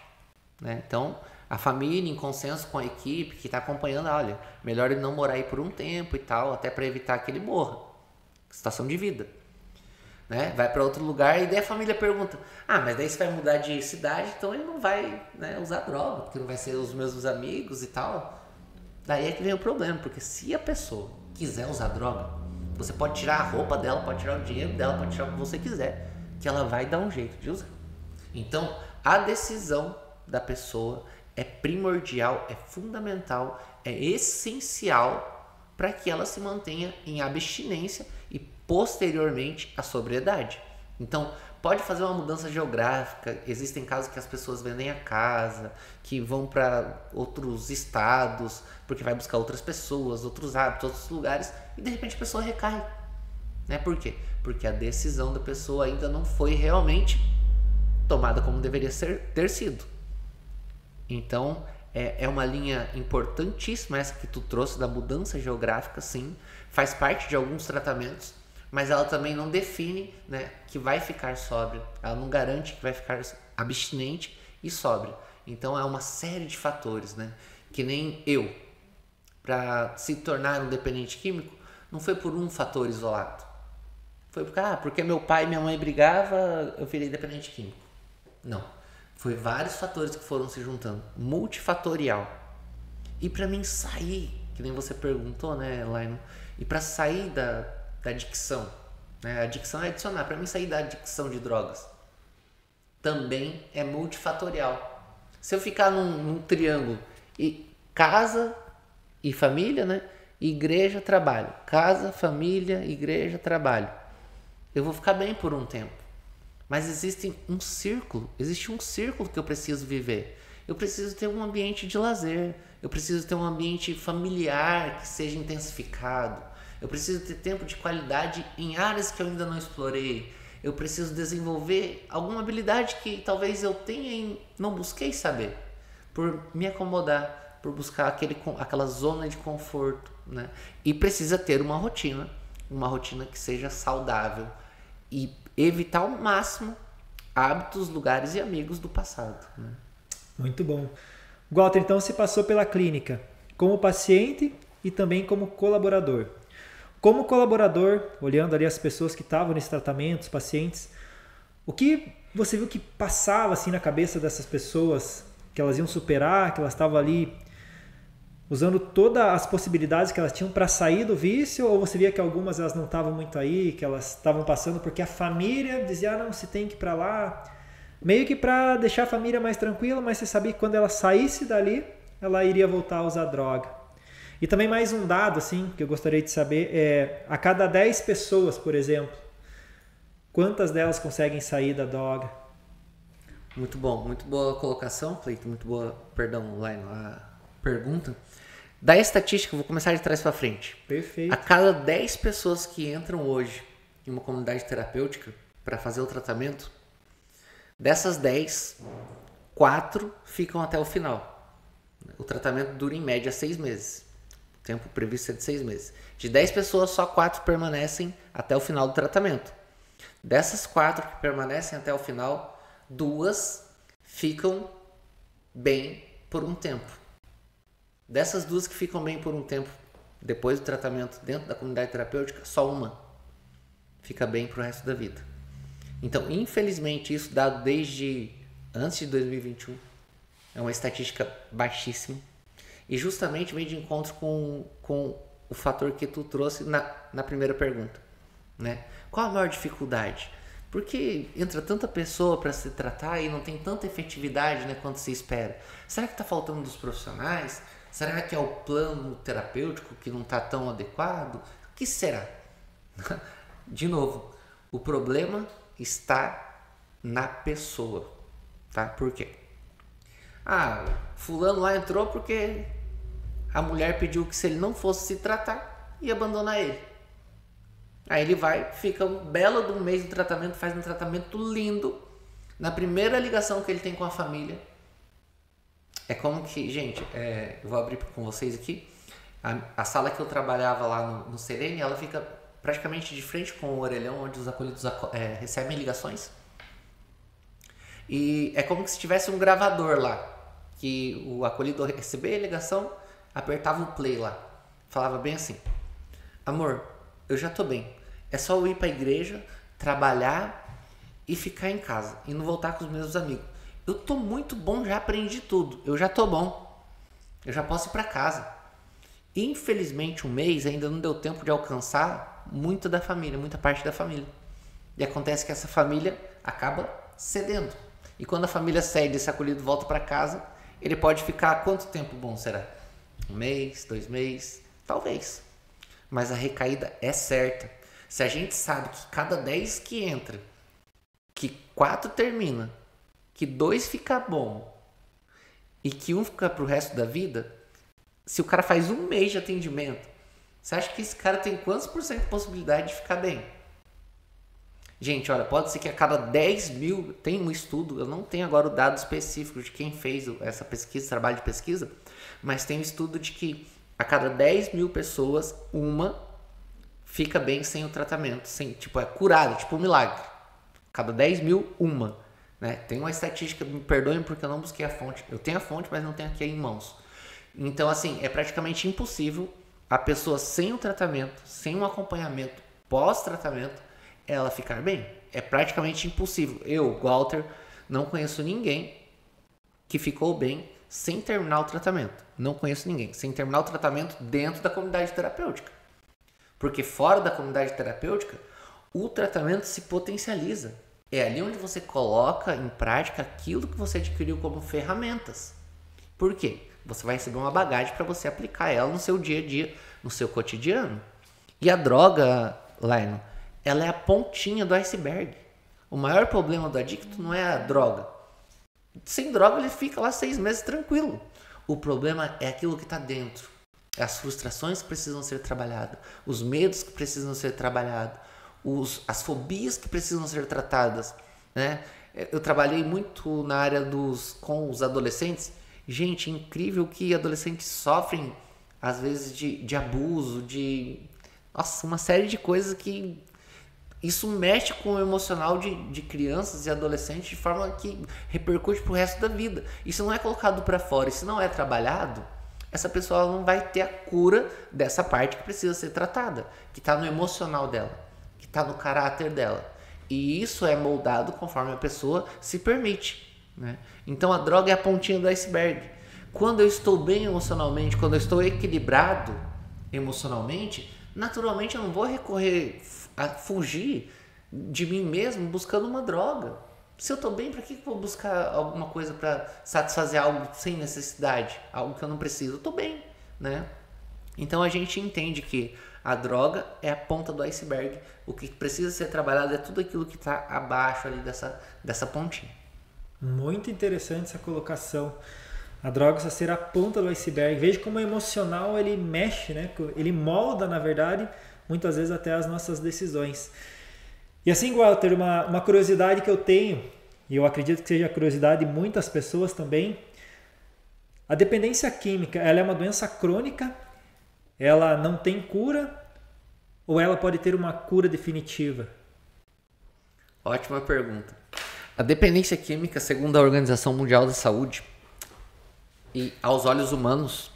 Né? Então, a família, em consenso com a equipe que está acompanhando, olha, melhor ele não morar aí por um tempo e tal, até para evitar que ele morra. Situação de vida. Né? Vai para outro lugar e daí a família pergunta, mas daí você vai mudar de cidade, então ele não vai, né, usar droga, porque não vai ser os mesmos amigos e tal. Daí é que vem o problema, porque se a pessoa quiser usar droga, você pode tirar a roupa dela, pode tirar o dinheiro dela, pode tirar o que você quiser, que ela vai dar um jeito de usar. Então, a decisão da pessoa é primordial, é fundamental, é essencial para que ela se mantenha em abstinência e posteriormente a sobriedade. Então, pode fazer uma mudança geográfica, existem casos que as pessoas vendem a casa, que vão para outros estados, porque vai buscar outras pessoas, outros hábitos, outros lugares, e de repente a pessoa recai. Né? Por quê? Porque a decisão da pessoa ainda não foi realmente tomada como deveria ter sido. Então, é uma linha importantíssima essa que tu trouxe da mudança geográfica, sim, faz parte de alguns tratamentos, mas ela também não define, né, que vai ficar sóbrio, ela não garante que vai ficar abstinente e sóbrio. Então é uma série de fatores, né, que nem eu, para se tornar um dependente químico, não foi por um fator isolado, foi porque meu pai e minha mãe brigavam, eu virei dependente químico. Não, foi vários fatores que foram se juntando, multifatorial. E para mim sair, que nem você perguntou, né, Laino, e para sair da adicção, né? A adicção é adicionar. Para mim sair da adicção de drogas também é multifatorial. Se eu ficar num triângulo e casa e família, né? Igreja, trabalho, casa, família, igreja, trabalho, eu vou ficar bem por um tempo. Mas existe um círculo que eu preciso viver. Eu preciso ter um ambiente de lazer, eu preciso ter um ambiente familiar que seja intensificado. Eu preciso ter tempo de qualidade em áreas que eu ainda não explorei. Eu preciso desenvolver alguma habilidade que talvez eu tenha e não busquei saber. Por me acomodar, por buscar aquela zona de conforto. Né? E precisa ter uma rotina que seja saudável. E evitar ao máximo hábitos, lugares e amigos do passado. Né? Muito bom. Walter, então você passou pela clínica como paciente e também como colaborador. Como colaborador, olhando ali as pessoas que estavam nesse tratamento, os pacientes, o que você viu que passava assim na cabeça dessas pessoas, que elas iam superar, que elas estavam ali usando todas as possibilidades que elas tinham para sair do vício, ou você via que algumas elas não estavam muito aí, que elas estavam passando porque a família dizia, não, você tem que ir para lá, meio que para deixar a família mais tranquila, mas você sabia que quando ela saísse dali, ela iria voltar a usar droga. E também mais um dado assim, que eu gostaria de saber, a cada 10 pessoas, por exemplo, quantas delas conseguem sair da droga? Muito bom, muito boa colocação, Cleiton, muito boa, Laino, a pergunta. Da estatística, vou começar de trás para frente. Perfeito. A cada 10 pessoas que entram hoje em uma comunidade terapêutica para fazer o tratamento, dessas 10, 4 ficam até o final. O tratamento dura em média 6 meses. O tempo previsto é de 6 meses. De 10 pessoas, só 4 permanecem até o final do tratamento. Dessas 4 que permanecem até o final, 2 ficam bem por um tempo. Dessas 2 que ficam bem por um tempo, depois do tratamento dentro da comunidade terapêutica, só uma fica bem pro resto da vida. Então, infelizmente, isso dado desde antes de 2021, é uma estatística baixíssima. E justamente vem de encontro com o fator que tu trouxe na primeira pergunta, né? Qual a maior dificuldade? Porque entra tanta pessoa para se tratar e não tem tanta efetividade, né, quanto se espera. Será que está faltando dos profissionais? Será que é o plano terapêutico que não está tão adequado? O que será? De novo, o problema está na pessoa, tá? Por quê? Fulano lá entrou porque a mulher pediu que se ele não fosse se tratar, ia abandonar ele. Aí ele vai, fica um belo de um mês de tratamento, faz um tratamento lindo. Na primeira ligação que ele tem com a família, é como que, gente, eu vou abrir com vocês aqui. A sala que eu trabalhava lá no Serene, ela fica praticamente de frente com o orelhão, onde os acolhidos recebem ligações. E é como se tivesse um gravador lá, que o acolhido recebia a ligação, apertava o play lá. Falava bem assim: amor, eu já tô bem. É só eu ir pra igreja, trabalhar e ficar em casa. E não voltar com os meus amigos. Eu tô muito bom, já aprendi tudo. Eu já tô bom. Eu já posso ir pra casa. Infelizmente, um mês ainda não deu tempo de alcançar muita parte da família. E acontece que essa família acaba cedendo. E quando a família cede, esse acolhido volta pra casa, ele pode ficar quanto tempo bom será? 1 mês, 2 meses, talvez. Mas a recaída é certa. Se a gente sabe que cada 10 que entra, que 4 termina, que 2 fica bom e que 1 fica pro resto da vida, se o cara faz 1 mês de atendimento, você acha que esse cara tem quantos por cento de possibilidade de ficar bem? Gente, olha, pode ser que a cada 10 mil, tem um estudo, eu não tenho agora o dado específico de quem fez essa pesquisa, trabalho de pesquisa, mas tem um estudo de que a cada 10 mil pessoas, 1 fica bem sem o tratamento, é curada, tipo um milagre. Cada 10 mil, 1. Né? Tem uma estatística, me perdoem porque eu não busquei a fonte. Eu tenho a fonte, mas não tenho aqui em mãos. Então, assim, é praticamente impossível a pessoa sem o tratamento, sem um acompanhamento pós-tratamento, ela ficar bem. É praticamente impossível. Eu, Walter, não conheço ninguém que ficou bem sem terminar o tratamento. Não conheço ninguém sem terminar o tratamento dentro da comunidade terapêutica. Porque fora da comunidade terapêutica, o tratamento se potencializa. É ali onde você coloca em prática aquilo que você adquiriu como ferramentas. Por quê? Você vai receber uma bagagem para você aplicar ela no seu dia a dia, no seu cotidiano. E a droga, Laino, ela é a pontinha do iceberg. O maior problema do adicto não é a droga. Sem droga ele fica lá 6 meses tranquilo. O problema é aquilo que está dentro. É as frustrações que precisam ser trabalhadas, os medos que precisam ser trabalhados, as fobias que precisam ser tratadas, né? Eu trabalhei muito na área com os adolescentes. Gente, é incrível que adolescentes sofrem, às vezes, de abuso, uma série de coisas que isso mexe com o emocional de crianças e adolescentes de forma que repercute pro resto da vida. Isso não é colocado para fora, isso não é trabalhado. Essa pessoa não vai ter a cura dessa parte que precisa ser tratada, que está no emocional dela, que está no caráter dela. E isso é moldado conforme a pessoa se permite, né? Então a droga é a pontinha do iceberg. Quando eu estou bem emocionalmente, quando eu estou equilibrado emocionalmente, naturalmente eu não vou recorrer a fugir de mim mesmo buscando uma droga. Se eu estou bem, para que eu vou buscar alguma coisa para satisfazer algo sem necessidade? Algo que eu não preciso. Eu estou bem, né? Então a gente entende que a droga é a ponta do iceberg. O que precisa ser trabalhado é tudo aquilo que está abaixo ali dessa pontinha. Muito interessante essa colocação. A droga precisa ser a ponta do iceberg. Veja como o emocional ele mexe, né? Ele molda, na verdade, muitas vezes até as nossas decisões. E assim, Walter, uma curiosidade que eu tenho, e eu acredito que seja a curiosidade de muitas pessoas também, a dependência química, ela é uma doença crônica? Ela não tem cura? Ou ela pode ter uma cura definitiva? Ótima pergunta. A dependência química, segundo a Organização Mundial da Saúde, e aos olhos humanos,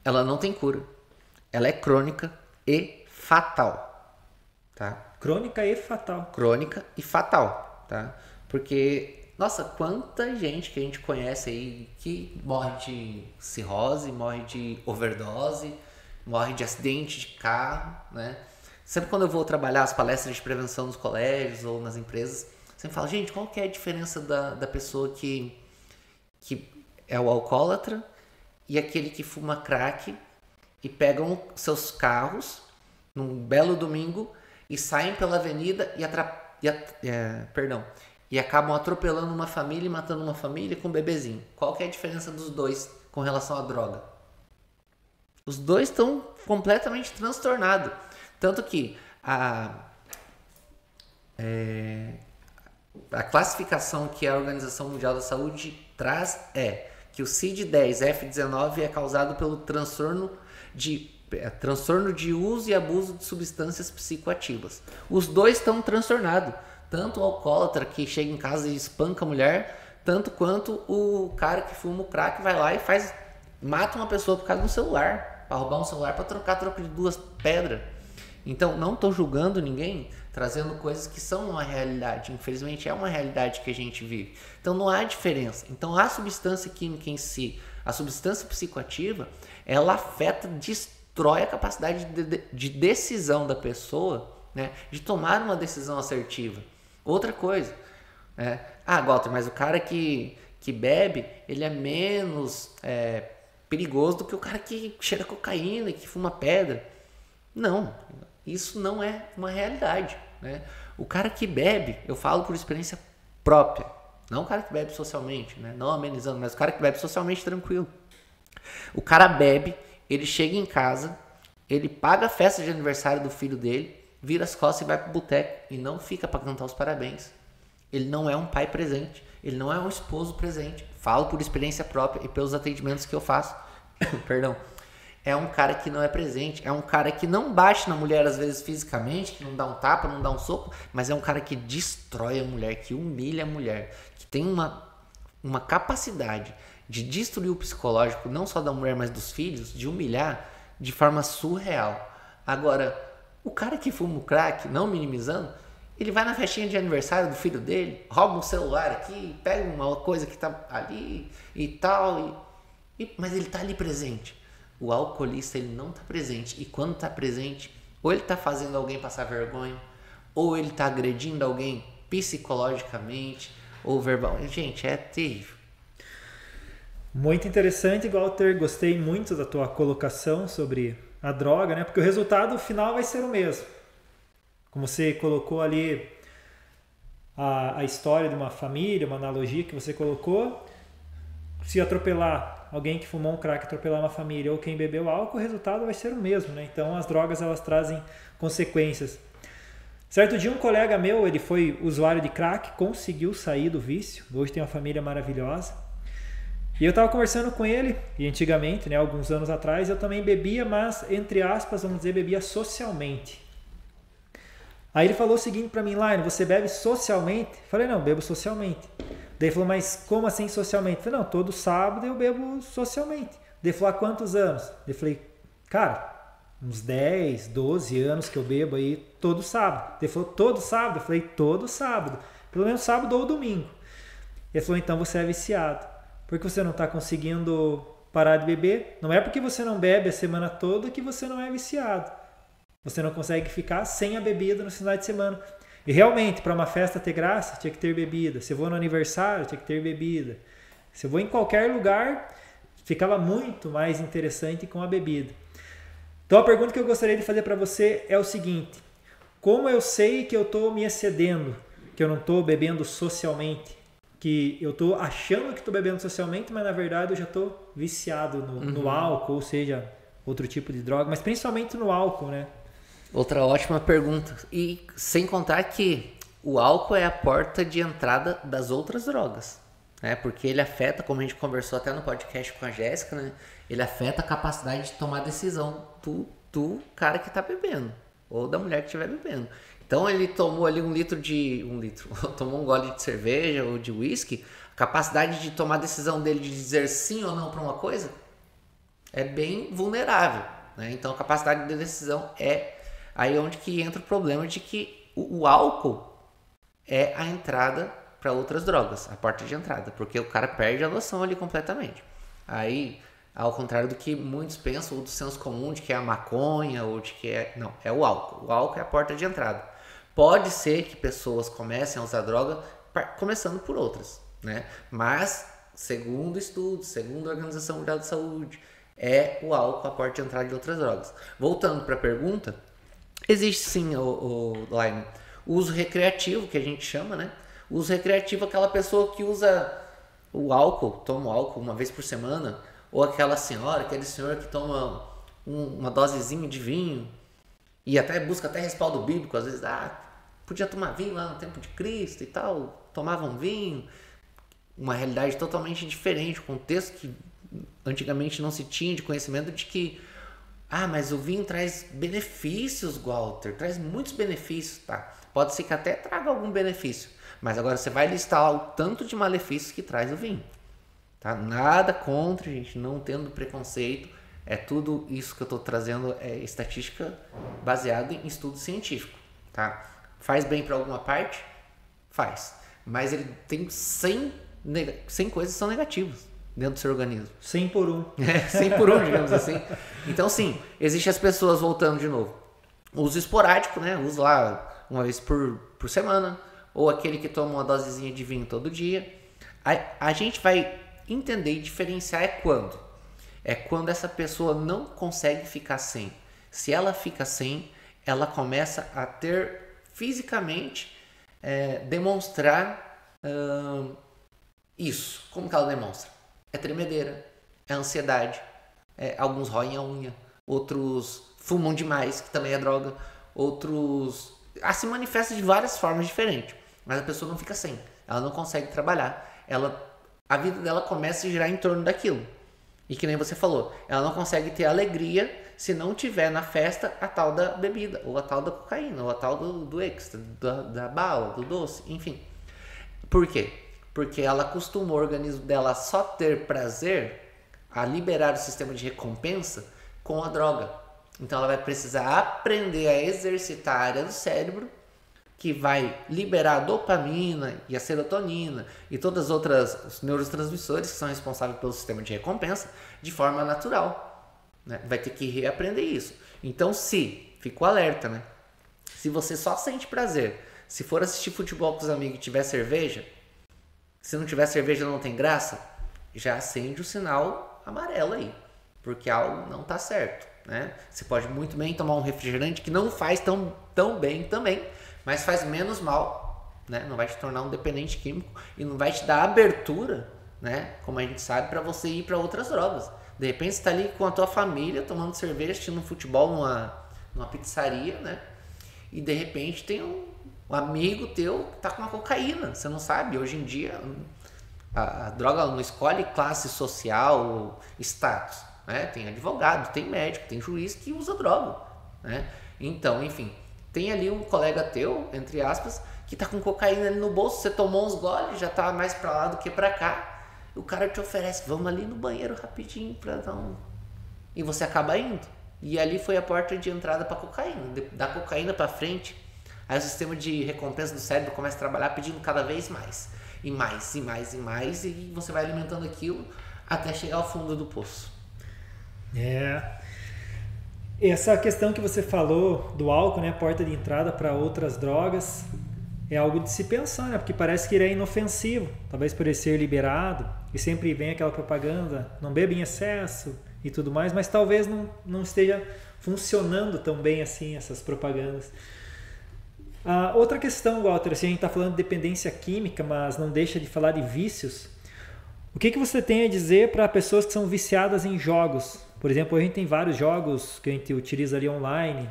ela não tem cura. Ela é crônica e fatal, tá? Crônica e fatal. Crônica e fatal, tá? Porque, nossa, quanta gente que a gente conhece aí que morre de cirrose, morre de overdose, morre de acidente de carro, né? Sempre quando eu vou trabalhar as palestras de prevenção nos colégios ou nas empresas, sempre falo, gente, qual que é a diferença da pessoa que é o alcoólatra e aquele que fuma crack e pegam seus carros num belo domingo e saem pela avenida e acabam atropelando uma família e matando uma família com um bebezinho. Qual que é a diferença dos dois com relação à droga? Os dois estão completamente transtornados. Tanto que a classificação que a Organização Mundial da Saúde traz é que o CID-10-F19 é causado pelo transtorno de uso e abuso de substâncias psicoativas. Os dois estão transtornados. Tanto o alcoólatra que chega em casa e espanca a mulher, tanto quanto o cara que fuma o crack vai lá e mata uma pessoa por causa de um celular, para roubar um celular para troco de 2 pedras. Então, não estou julgando ninguém, trazendo coisas que são uma realidade. Infelizmente, é uma realidade que a gente vive. Então, não há diferença. Então, a substância química em si, a substância psicoativa, ela afeta, destrói a capacidade de decisão da pessoa, né? De tomar uma decisão assertiva. Outra coisa, Walter, mas o cara que bebe, ele é menos perigoso do que o cara que cheira cocaína e que fuma pedra. Não, isso não é uma realidade, né? O cara que bebe, eu falo por experiência própria, não o cara que bebe socialmente, né? Não amenizando, mas o cara que bebe socialmente tranquilo. O cara bebe, ele chega em casa, ele paga a festa de aniversário do filho dele, vira as costas e vai pro boteco e não fica para cantar os parabéns. Ele não é um pai presente, ele não é um esposo presente. Falo por experiência própria e pelos atendimentos que eu faço. Perdão. É um cara que não é presente, é um cara que não bate na mulher às vezes fisicamente, que não dá um tapa, não dá um soco, mas é um cara que destrói a mulher, que humilha a mulher, que tem uma capacidade de destruir o psicológico, não só da mulher, mas dos filhos, de humilhar de forma surreal. Agora, o cara que fuma o crack, não minimizando, ele vai na festinha de aniversário do filho dele, rouba um celular aqui, pega uma coisa que tá ali e tal, mas ele tá ali presente. O alcoolista, ele não tá presente. E quando tá presente, ou ele tá fazendo alguém passar vergonha, ou ele tá agredindo alguém psicologicamente ou verbalmente. Gente, é terrível. Muito interessante, Walter. Gostei muito da tua colocação sobre a droga, né? Porque o resultado final vai ser o mesmo. Como você colocou ali a história de uma família, uma analogia que você colocou, se atropelar alguém que fumou um crack, atropelar uma família ou quem bebeu álcool, o resultado vai ser o mesmo, né? Então as drogas, elas trazem consequências. Certo dia um colega meu, ele foi usuário de crack, conseguiu sair do vício, hoje tem uma família maravilhosa. E eu estava conversando com ele, e antigamente, né, alguns anos atrás, eu também bebia, mas entre aspas, vamos dizer, bebia socialmente. Aí ele falou o seguinte para mim, Laine, você bebe socialmente? Eu falei, não, bebo socialmente. Daí ele falou, mas como assim socialmente? Eu falei, não, todo sábado eu bebo socialmente. Daí ele falou, há quantos anos? Eu falei, cara, uns 10, 12 anos que eu bebo aí todo sábado. Ele falou, todo sábado? Eu falei, todo sábado. Pelo menos sábado ou domingo. Ele falou, então você é viciado. Porque você não está conseguindo parar de beber. Não é porque você não bebe a semana toda que você não é viciado. Você não consegue ficar sem a bebida no final de semana. E realmente, para uma festa ter graça, tinha que ter bebida. Se eu vou no aniversário, tinha que ter bebida. Se eu vou em qualquer lugar, ficava muito mais interessante com a bebida. Então a pergunta que eu gostaria de fazer para você é o seguinte: como eu sei que eu estou me excedendo, que eu não estou bebendo socialmente, que eu estou achando que estou bebendo socialmente, mas na verdade eu já estou viciado no álcool, ou seja, outro tipo de droga, mas principalmente no álcool, né? Outra ótima pergunta. E sem contar que o álcool é a porta de entrada das outras drogas, né? Porque ele afeta, como a gente conversou até no podcast com a Jéssica, né? Ele afeta a capacidade de tomar decisão do cara que está bebendo, ou da mulher que estiver bebendo. Então ele tomou ali tomou um gole de cerveja ou de uísque, a capacidade de tomar a decisão dele de dizer sim ou não para uma coisa é bem vulnerável, né? Então a capacidade de decisão é aí onde que entra o problema de que o álcool é a entrada para outras drogas, a porta de entrada, porque o cara perde a noção ali completamente. Aí Ao contrário do que muitos pensam, ou do senso comum de que é a maconha, ou de que é... Não, é o álcool. O álcool é a porta de entrada. Pode ser que pessoas comecem a usar droga começando por outras, né? Mas, segundo estudos, segundo a Organização Mundial de Saúde, é o álcool a porta de entrada de outras drogas. Voltando para a pergunta, existe sim o uso recreativo, que a gente chama, né? O uso recreativo é aquela pessoa que usa o álcool, toma o álcool uma vez por semana, ou aquela senhora, aquele senhor que toma uma dosezinha de vinho e até busca até respaldo bíblico, às vezes, podia tomar vinho lá no tempo de Cristo e tal, tomavam vinho, uma realidade totalmente diferente, um contexto que antigamente não se tinha de conhecimento de que, mas o vinho traz benefícios, Walter, traz muitos benefícios, tá? Pode ser que até traga algum benefício, mas agora você vai listar o tanto de malefícios que traz o vinho. Tá? Nada contra, gente, não tendo preconceito, é tudo isso que eu estou trazendo, é estatística baseada em estudo científico, tá? Faz bem para alguma parte? Faz, mas ele tem 100 coisas que são negativas dentro do seu organismo. 100 por 1. 100 por 1, digamos assim. Então sim, existem as pessoas voltando de novo. Uso esporádico, né? Uso lá uma vez por semana, ou aquele que toma uma dosezinha de vinho todo dia. A gente vai entender e diferenciar quando? É quando essa pessoa não consegue ficar sem. Se ela fica sem, ela começa a ter fisicamente, demonstrar isso. Como que ela demonstra? É tremedeira, é ansiedade, alguns roem a unha, outros fumam demais, que também é droga, outros... se manifesta de várias formas diferentes, mas a pessoa não fica sem, ela não consegue trabalhar, a vida dela começa a girar em torno daquilo. E que nem você falou, ela não consegue ter alegria se não tiver na festa a tal da bebida, ou a tal da cocaína, ou a tal do extra, da bala, do doce, enfim. Por quê? Porque ela acostumou o organismo dela a só ter prazer, a liberar o sistema de recompensa com a droga. Então ela vai precisar aprender a exercitar a área do cérebro que vai liberar a dopamina e a serotonina e todas as outras os neurotransmissores que são responsáveis pelo sistema de recompensa de forma natural, né? Vai ter que reaprender isso. Então, ficou alerta, né? Se você só sente prazer, se for assistir futebol com os amigos e tiver cerveja, se não tiver cerveja não tem graça, já acende o sinal amarelo aí, porque algo não está certo, né? Você pode muito bem tomar um refrigerante que não faz tão bem também, mas faz menos mal, né? Não vai te tornar um dependente químico e não vai te dar abertura, né? Como a gente sabe, para você ir para outras drogas. De repente você está ali com a tua família tomando cerveja, assistindo um futebol numa pizzaria, né? E de repente tem um amigo teu que tá com uma cocaína, você não sabe. Hoje em dia a droga não escolhe classe social ou status, né? Tem advogado, tem médico, tem juiz que usa droga, né? Então, enfim, tem ali um colega teu, entre aspas, que tá com cocaína ali no bolso, você tomou uns goles, já tá mais pra lá do que pra cá, o cara te oferece, vamos ali no banheiro rapidinho pra dar um... E você acaba indo. E ali foi a porta de entrada pra cocaína. Da cocaína pra frente, aí o sistema de recompensa do cérebro começa a trabalhar pedindo cada vez mais. E mais, e mais, e mais, e você vai alimentando aquilo até chegar ao fundo do poço. Essa questão que você falou do álcool, né, porta de entrada para outras drogas, é algo de se pensar, né? Porque parece que ele é inofensivo, talvez por ele ser liberado, e sempre vem aquela propaganda, não bebe em excesso e tudo mais, mas talvez não esteja funcionando tão bem assim essas propagandas. Outra questão, Walter, assim, a gente está falando de dependência química, mas não deixa de falar de vícios. O que você tem a dizer para pessoas que são viciadas em jogos? Por exemplo, a gente tem vários jogos que a gente utiliza ali online,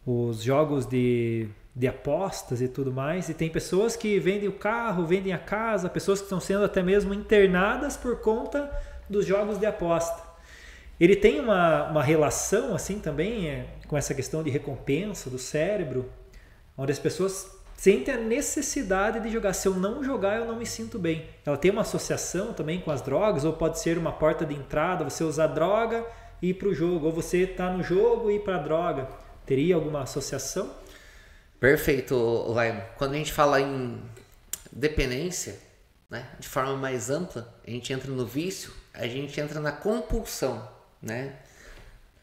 os jogos de apostas e tudo mais, e tem pessoas que vendem o carro, vendem a casa, pessoas que estão sendo até mesmo internadas por conta dos jogos de aposta. Ele tem uma relação assim também com essa questão de recompensa do cérebro, onde as pessoas sentem a necessidade de jogar. Se eu não jogar, eu não me sinto bem. Ela tem uma associação também com as drogas, ou pode ser uma porta de entrada, você usar droga e ir para o jogo, ou você está no jogo e ir para a droga. Teria alguma associação? Perfeito, Laino. Quando a gente fala em dependência, né, de forma mais ampla, a gente entra no vício, a gente entra na compulsão, né?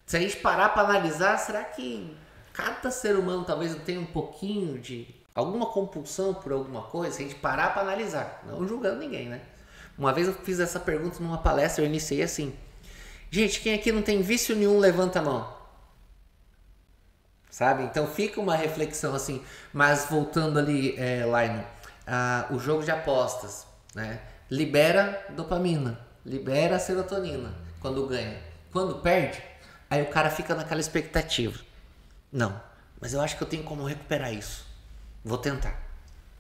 Se a gente parar para analisar, será que cada ser humano talvez não tenha um pouquinho de alguma compulsão por alguma coisa? Se a gente parar para analisar, não julgando ninguém, né? Uma vez eu fiz essa pergunta numa palestra, eu iniciei assim: gente, quem aqui não tem vício nenhum, levanta a mão. Sabe? Então fica uma reflexão assim. Mas voltando ali, Laino, o jogo de apostas, né? Libera dopamina, libera serotonina quando ganha. Quando perde, aí o cara fica naquela expectativa. Não, mas eu acho que eu tenho como recuperar isso. Vou tentar.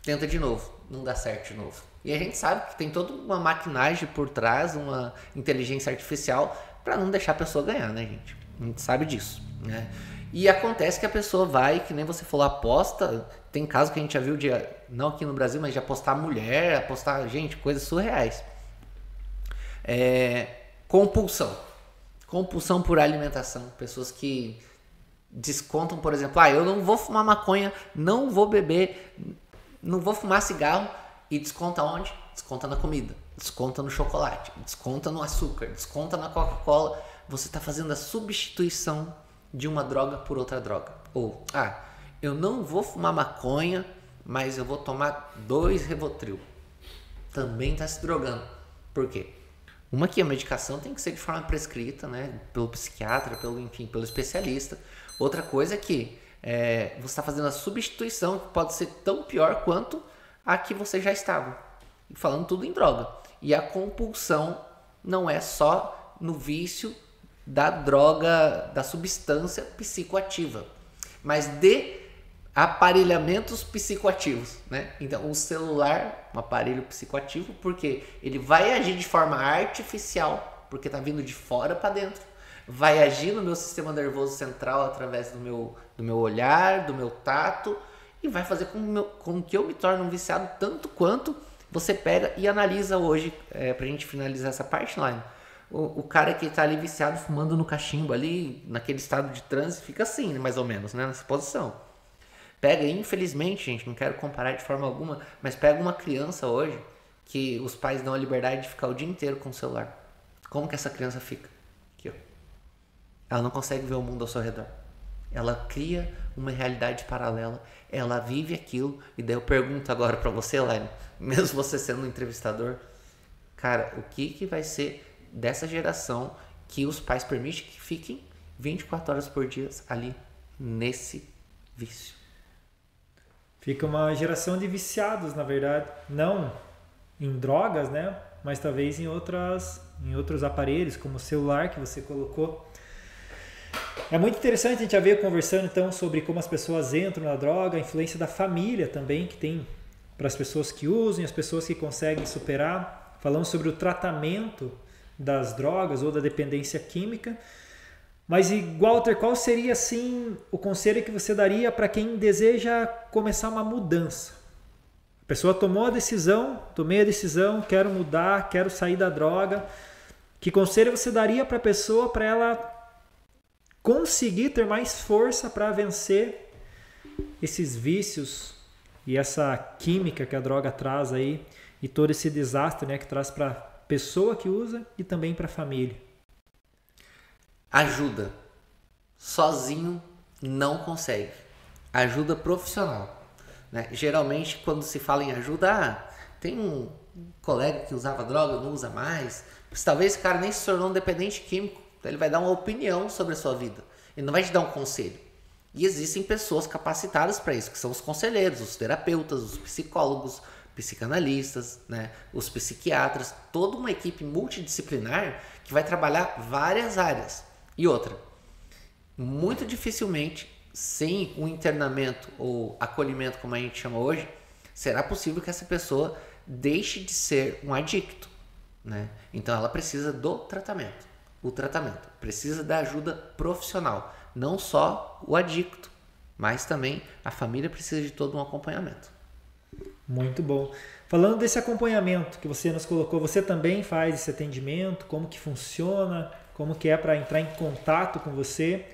Tenta de novo, não dá certo de novo. E a gente sabe que tem toda uma maquinagem por trás, uma inteligência artificial para não deixar a pessoa ganhar, né, gente? A gente sabe disso, né? E acontece que a pessoa vai, que nem você falou, aposta. Tem casos que a gente já viu, não aqui no Brasil, mas de apostar mulher, apostar, gente, coisas surreais. Compulsão. Compulsão por alimentação. Pessoas que descontam, por exemplo, eu não vou fumar maconha, não vou beber, não vou fumar cigarro. E desconta onde? Desconta na comida, desconta no chocolate, desconta no açúcar, desconta na Coca-Cola. Você está fazendo a substituição de uma droga por outra droga. Ou, eu não vou fumar maconha, mas eu vou tomar 2 Rivotril. Também está se drogando. Por quê? Uma que a medicação tem que ser de forma prescrita, né? Pelo psiquiatra, pelo especialista. Outra coisa é que você está fazendo a substituição, que pode ser tão pior quanto a que você já estava. E falando tudo em droga. E a compulsão não é só no vício da droga, da substância psicoativa, mas de aparelhamentos psicoativos, né? Então, o celular, um aparelho psicoativo, porque ele vai agir de forma artificial, porque está vindo de fora para dentro, vai agir no meu sistema nervoso central através do meu olhar, do meu tato, e vai fazer com que eu me torne um viciado tanto quanto você pega e analisa hoje, pra gente finalizar essa parte, Line. O cara que tá ali viciado, fumando no cachimbo ali, naquele estado de transe, fica assim, mais ou menos, né? Nessa posição. Pega, infelizmente, gente, não quero comparar de forma alguma, mas pega uma criança hoje, que os pais dão a liberdade de ficar o dia inteiro com o celular. Como que essa criança fica? Aqui, ó. Ela não consegue ver o mundo ao seu redor. Ela cria uma realidade paralela, ela vive aquilo, e daí eu pergunto agora pra você, Laine, mesmo você sendo um entrevistador, cara, o que vai ser dessa geração que os pais permitem que fiquem 24 horas por dia ali nesse vício? Fica uma geração de viciados, na verdade, não em drogas, né? Mas talvez em outros aparelhos, como o celular que você colocou. É muito interessante a gente já veio conversando então sobre como as pessoas entram na droga, a influência da família também que tem para as pessoas que usam, as pessoas que conseguem superar. Falamos sobre o tratamento das drogas ou da dependência química. Mas, Walter, qual seria assim o conselho que você daria para quem deseja começar uma mudança? A pessoa tomei a decisão, quero mudar, quero sair da droga. Que conselho você daria para a pessoa para ela conseguir ter mais força para vencer esses vícios e essa química que a droga traz aí e todo esse desastre, né, que traz para a pessoa que usa e também para a família? Ajuda. Sozinho não consegue. Ajuda profissional, né? Geralmente quando se fala em ajuda, tem um colega que usava droga, não usa mais. Mas talvez esse cara nem se tornou um dependente químico. Então ele vai dar uma opinião sobre a sua vida. Ele não vai te dar um conselho. E existem pessoas capacitadas para isso, que são os conselheiros, os terapeutas, os psicólogos, psicanalistas, né? Os psiquiatras, toda uma equipe multidisciplinar que vai trabalhar várias áreas. E outra, muito dificilmente, sem um internamento ou acolhimento, como a gente chama hoje, será possível que essa pessoa deixe de ser um adicto, né? Então ela precisa do tratamento. O tratamento precisa da ajuda profissional. Não só o adicto, mas também a família precisa de todo um acompanhamento. Muito bom. Falando desse acompanhamento que você nos colocou, você também faz esse atendimento? Como que funciona? Como que é para entrar em contato com você?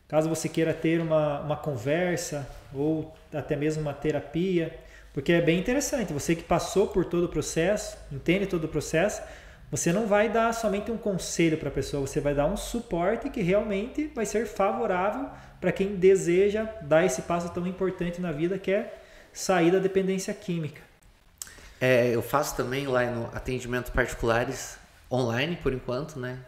Caso você queira ter uma conversa ou até mesmo uma terapia, porque é bem interessante. Você que passou por todo o processo, entende todo o processo, você não vai dar somente um conselho para a pessoa, você vai dar um suporte que realmente vai ser favorável para quem deseja dar esse passo tão importante na vida, que é sair da dependência química. Eu faço também lá no atendimento particulares online, por enquanto, né?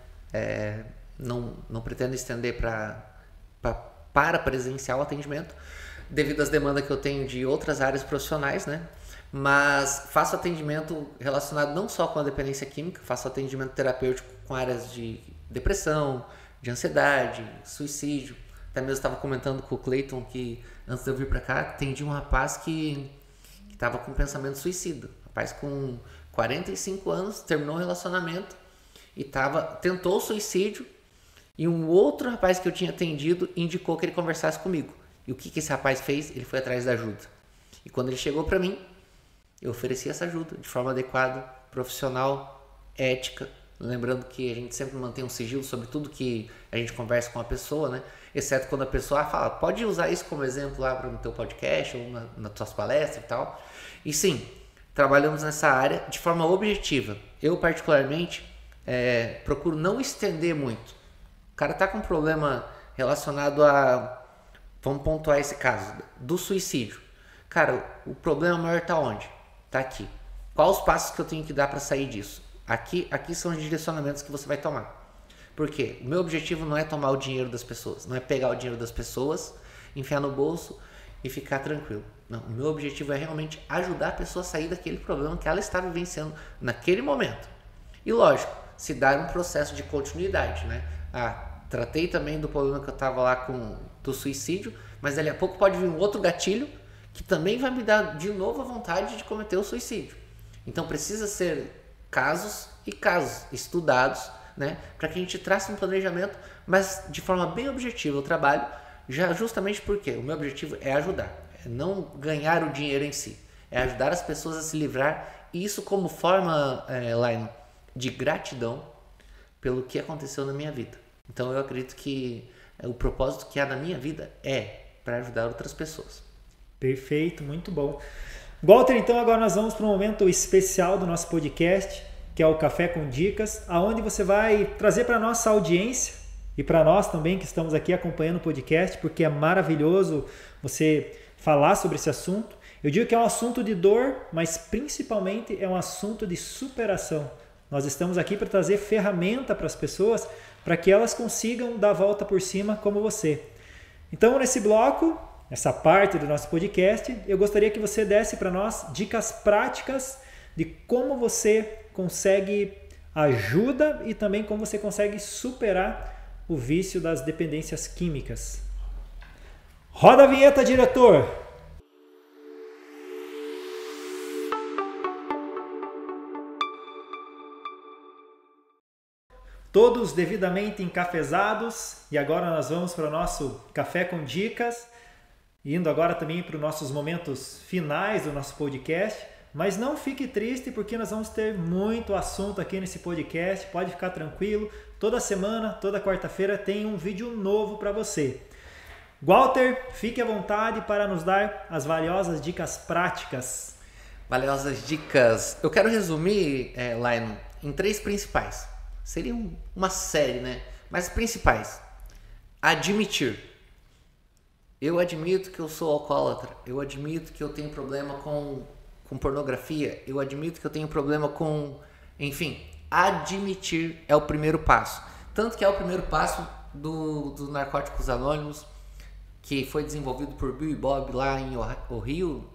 Não pretendo estender para presencial atendimento, devido às demandas que eu tenho de outras áreas profissionais, né? Mas faço atendimento relacionado não só com a dependência química, faço atendimento terapêutico com áreas de depressão, de ansiedade, suicídio. Até mesmo estava comentando com o Cleiton que antes de eu vir para cá, atendi um rapaz que estava com pensamento suicida. Rapaz com 45 anos, terminou o relacionamento e tentou o suicídio, e um outro rapaz que eu tinha atendido indicou que ele conversasse comigo. E o que esse rapaz fez? Ele foi atrás da ajuda. E quando ele chegou para mim, eu ofereci essa ajuda de forma adequada, profissional, ética, lembrando que a gente sempre mantém um sigilo sobre tudo que a gente conversa com a pessoa, né? Exceto quando a pessoa fala, pode usar isso como exemplo lá no teu podcast ou nas tuas palestras e tal. E sim, trabalhamos nessa área de forma objetiva. Eu, particularmente, procuro não estender muito. O cara tá com um problema relacionado a... Vamos pontuar esse caso do suicídio. Cara, o problema maior tá onde? Tá aqui. Quais os passos que eu tenho que dar para sair disso? Aqui são os direcionamentos que você vai tomar. Por quê? O meu objetivo não é tomar o dinheiro das pessoas, não é pegar o dinheiro das pessoas, enfiar no bolso e ficar tranquilo. Não, o meu objetivo é realmente ajudar a pessoa a sair daquele problema que ela está vivenciando naquele momento. E lógico, se dar um processo de continuidade, né? Tratei também do problema que eu estava lá do suicídio, mas dali a pouco pode vir um outro gatilho que também vai me dar de novo a vontade de cometer o suicídio. Então precisa ser casos e casos estudados, né, para que a gente trace um planejamento, mas de forma bem objetiva. Eu trabalho já justamente porque o meu objetivo é ajudar, é não ganhar o dinheiro em si, é ajudar as pessoas a se livrar, e isso como forma, Laino, de gratidão pelo que aconteceu na minha vida. Então eu acredito que o propósito que há na minha vida é para ajudar outras pessoas. Perfeito, muito bom. Walter, então agora nós vamos para um momento especial do nosso podcast, que é o Café com Dicas, aonde você vai trazer para a nossa audiência e para nós também que estamos aqui acompanhando o podcast, porque é maravilhoso você falar sobre esse assunto. Eu digo que é um assunto de dor, mas principalmente é um assunto de superação. Nós estamos aqui para trazer ferramenta para as pessoas, para que elas consigam dar a volta por cima como você. Então, nesse bloco, essa parte do nosso podcast, eu gostaria que você desse para nós dicas práticas de como você consegue ajuda e também como você consegue superar o vício das dependências químicas. Roda a vinheta, diretor! Todos devidamente encafezados, e agora nós vamos para o nosso Café com Dicas, indo agora também para os nossos momentos finais do nosso podcast. Mas não fique triste, porque nós vamos ter muito assunto aqui nesse podcast, pode ficar tranquilo. Toda semana, toda quarta-feira tem um vídeo novo para você. Walter, fique à vontade para nos dar as valiosas dicas práticas. Valiosas dicas. Eu quero resumir, Laino, em 3 principais. Seria uma série, né? Mas principais. Admitir. Eu admito que eu sou alcoólatra. Eu admito que eu tenho problema com pornografia. Eu admito que eu tenho problema com... Enfim, admitir é o primeiro passo. Tanto que é o primeiro passo do Narcóticos Anônimos, que foi desenvolvido por Bill e Bob lá em Ohio,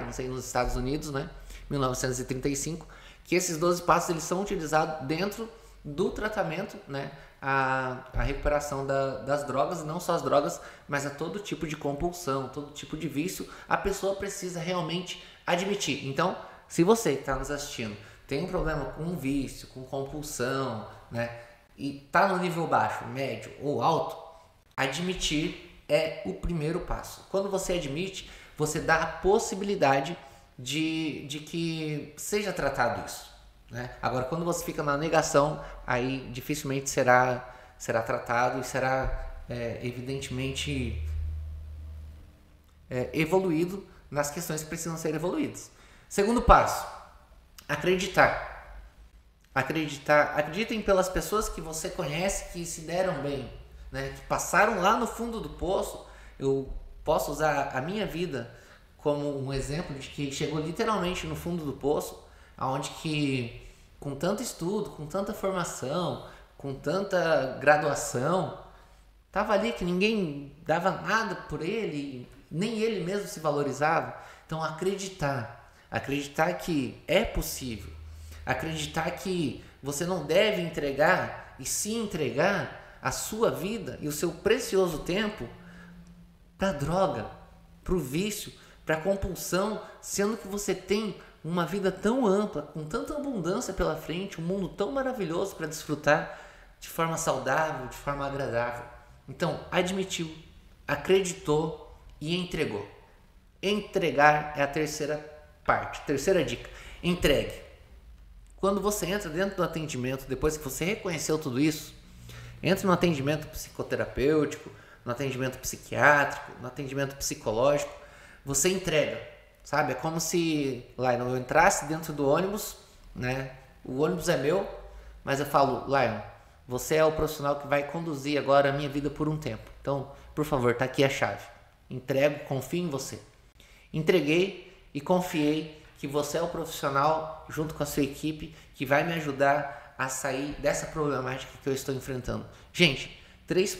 não sei, nos Estados Unidos, né? 1935. Que esses 12 passos eles são utilizados dentro do tratamento, né, a recuperação das drogas, não só as drogas, mas a todo tipo de compulsão, todo tipo de vício, a pessoa precisa realmente admitir. Então, se você que está nos assistindo tem um problema com vício, com compulsão, né, e está no nível baixo, médio ou alto, admitir é o primeiro passo. Quando você admite, você dá a possibilidade de que seja tratado isso. Né? Agora, quando você fica na negação, aí dificilmente será tratado e será evidentemente evoluído nas questões que precisam ser evoluídas. Segundo passo, acreditar. Acreditem pelas pessoas que você conhece que se deram bem, né? Que passaram lá no fundo do poço. Eu posso usar a minha vida como um exemplo de que chegou literalmente no fundo do poço, aonde que com tanto estudo, com tanta formação, com tanta graduação, tava ali que ninguém dava nada por ele, nem ele mesmo se valorizava. Então acreditar que é possível, acreditar que você não deve entregar e se entregar a sua vida e o seu precioso tempo para droga, para o vício, para a compulsão, sendo que você tem uma vida tão ampla, com tanta abundância pela frente, um mundo tão maravilhoso para desfrutar de forma saudável, de forma agradável. Então, admitiu, acreditou e entregou. Entregar é a terceira parte, terceira dica. Entregue. Quando você entra dentro do atendimento, depois que você reconheceu tudo isso, entra no atendimento psicoterapêutico, no atendimento psiquiátrico, no atendimento psicológico, você entrega, sabe? É como se Lion, eu entrasse dentro do ônibus, né? O ônibus é meu, mas eu falo, Lion, você é o profissional que vai conduzir agora a minha vida por um tempo. Então, por favor, tá aqui a chave. Entrego, confio em você. Entreguei e confiei que você é o profissional, junto com a sua equipe, que vai me ajudar a sair dessa problemática que eu estou enfrentando. Gente, 3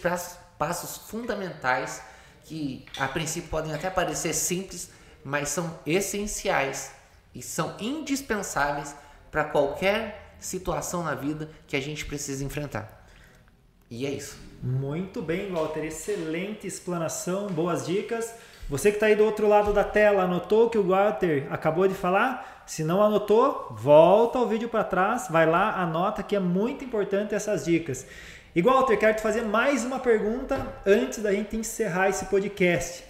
passos fundamentais que a princípio podem até parecer simples, mas são essenciais e são indispensáveis para qualquer situação na vida que a gente precisa enfrentar. E é isso. Muito bem, Walter. Excelente explanação, boas dicas. Você que está aí do outro lado da tela, anotou o que o Walter acabou de falar? Se não anotou, volta o vídeo para trás, vai lá, anota que é muito importante essas dicas. E Walter, quero te fazer mais uma pergunta antes da gente encerrar esse podcast.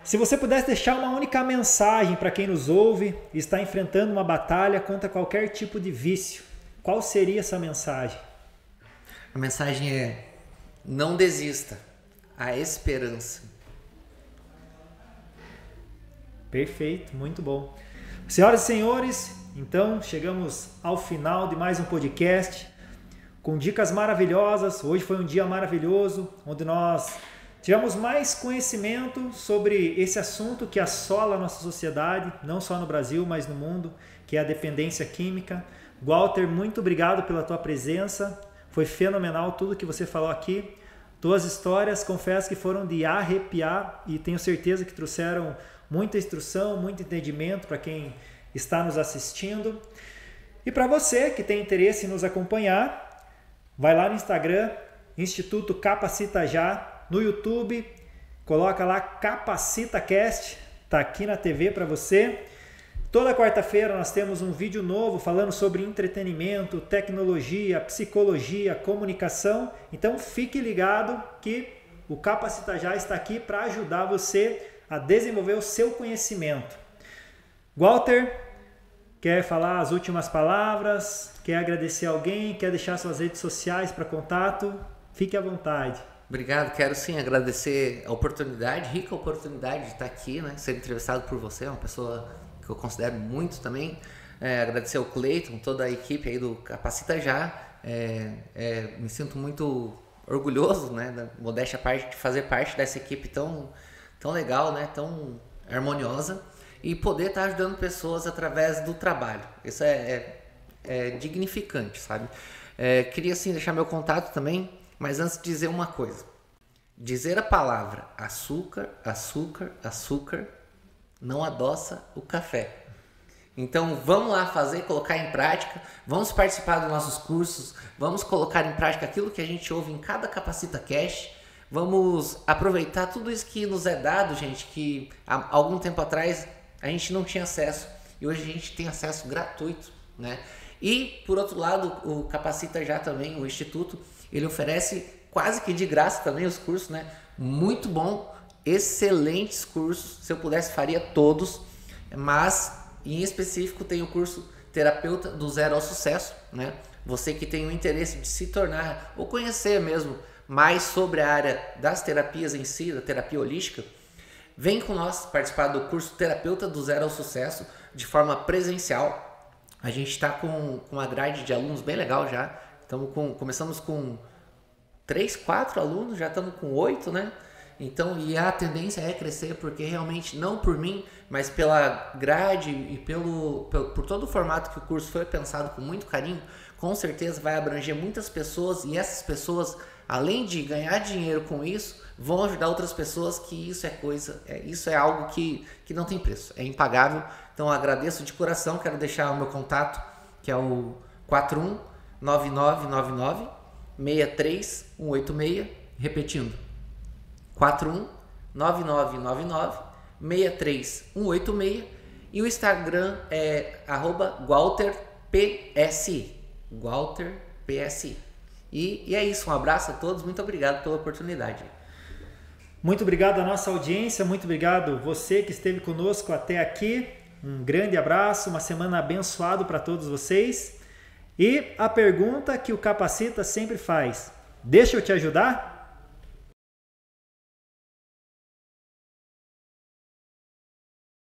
Se você pudesse deixar uma única mensagem para quem nos ouve e está enfrentando uma batalha contra qualquer tipo de vício, qual seria essa mensagem? A mensagem é: não desista, a esperança. Perfeito, muito bom. Senhoras e senhores, então chegamos ao final de mais um podcast com dicas maravilhosas. Hoje foi um dia maravilhoso, onde nós tivemos mais conhecimento sobre esse assunto que assola a nossa sociedade, não só no Brasil, mas no mundo, que é a dependência química. Walter, muito obrigado pela tua presença. Foi fenomenal tudo que você falou aqui. Tuas histórias, confesso que foram de arrepiar e tenho certeza que trouxeram muita instrução, muito entendimento para quem está nos assistindo. E para você que tem interesse em nos acompanhar, vai lá no Instagram, Instituto Capacita Já, no YouTube, coloca lá CapacitaCast, está aqui na TV para você. Toda quarta-feira nós temos um vídeo novo falando sobre entretenimento, tecnologia, psicologia, comunicação. Então fique ligado que o Capacita Já está aqui para ajudar você a desenvolver o seu conhecimento. Walter, quer falar as últimas palavras? Quer agradecer alguém? Quer deixar suas redes sociais para contato? Fique à vontade. Obrigado, quero sim agradecer a oportunidade, rica oportunidade de estar aqui, né, ser entrevistado por você, uma pessoa que eu considero muito também. Agradecer ao Cleiton, toda a equipe aí do Capacita Já. Me sinto muito orgulhoso, né, da modéstia à parte, de fazer parte dessa equipe tão legal, né, tão harmoniosa, e poder estar ajudando pessoas através do trabalho. Isso é dignificante, sabe? Queria sim deixar meu contato também, mas antes dizer uma coisa. Dizer a palavra açúcar, açúcar, açúcar não adoça o café. Então vamos lá colocar em prática, vamos participar dos nossos cursos, vamos colocar em prática aquilo que a gente ouve em cada Capacita Cash. Vamos aproveitar tudo isso que nos é dado, gente, que há algum tempo atrás a gente não tinha acesso e hoje a gente tem acesso gratuito, né? E, por outro lado, o Capacita Já também, o Instituto, ele oferece quase que de graça também os cursos, né? Muito bom, excelentes cursos, se eu pudesse faria todos, mas em específico tem o curso Terapeuta do Zero ao Sucesso, né? Você que tem o interesse de se tornar ou conhecer mesmo mais sobre a área das terapias em si, da terapia holística, vem com nós participar do curso Terapeuta do Zero ao Sucesso de forma presencial. A gente está com uma grade de alunos bem legal já. Começamos com 3, 4 alunos, já estamos com 8, né? Então, e a tendência é crescer, porque realmente, não por mim, mas pela grade e por todo o formato que o curso foi pensado com muito carinho, com certeza vai abranger muitas pessoas, e essas pessoas, além de ganhar dinheiro com isso, vão ajudar outras pessoas, que isso é algo que não tem preço, é impagável. Então, agradeço de coração, quero deixar o meu contato, que é o 419999-63186, repetindo, 419999-63186, e o Instagram é @GualterPSI. GualterPSI. E é isso, um abraço a todos, muito obrigado pela oportunidade. Muito obrigado à nossa audiência, muito obrigado você que esteve conosco até aqui. Um grande abraço, uma semana abençoada para todos vocês. E a pergunta que o Capacita sempre faz: deixa eu te ajudar?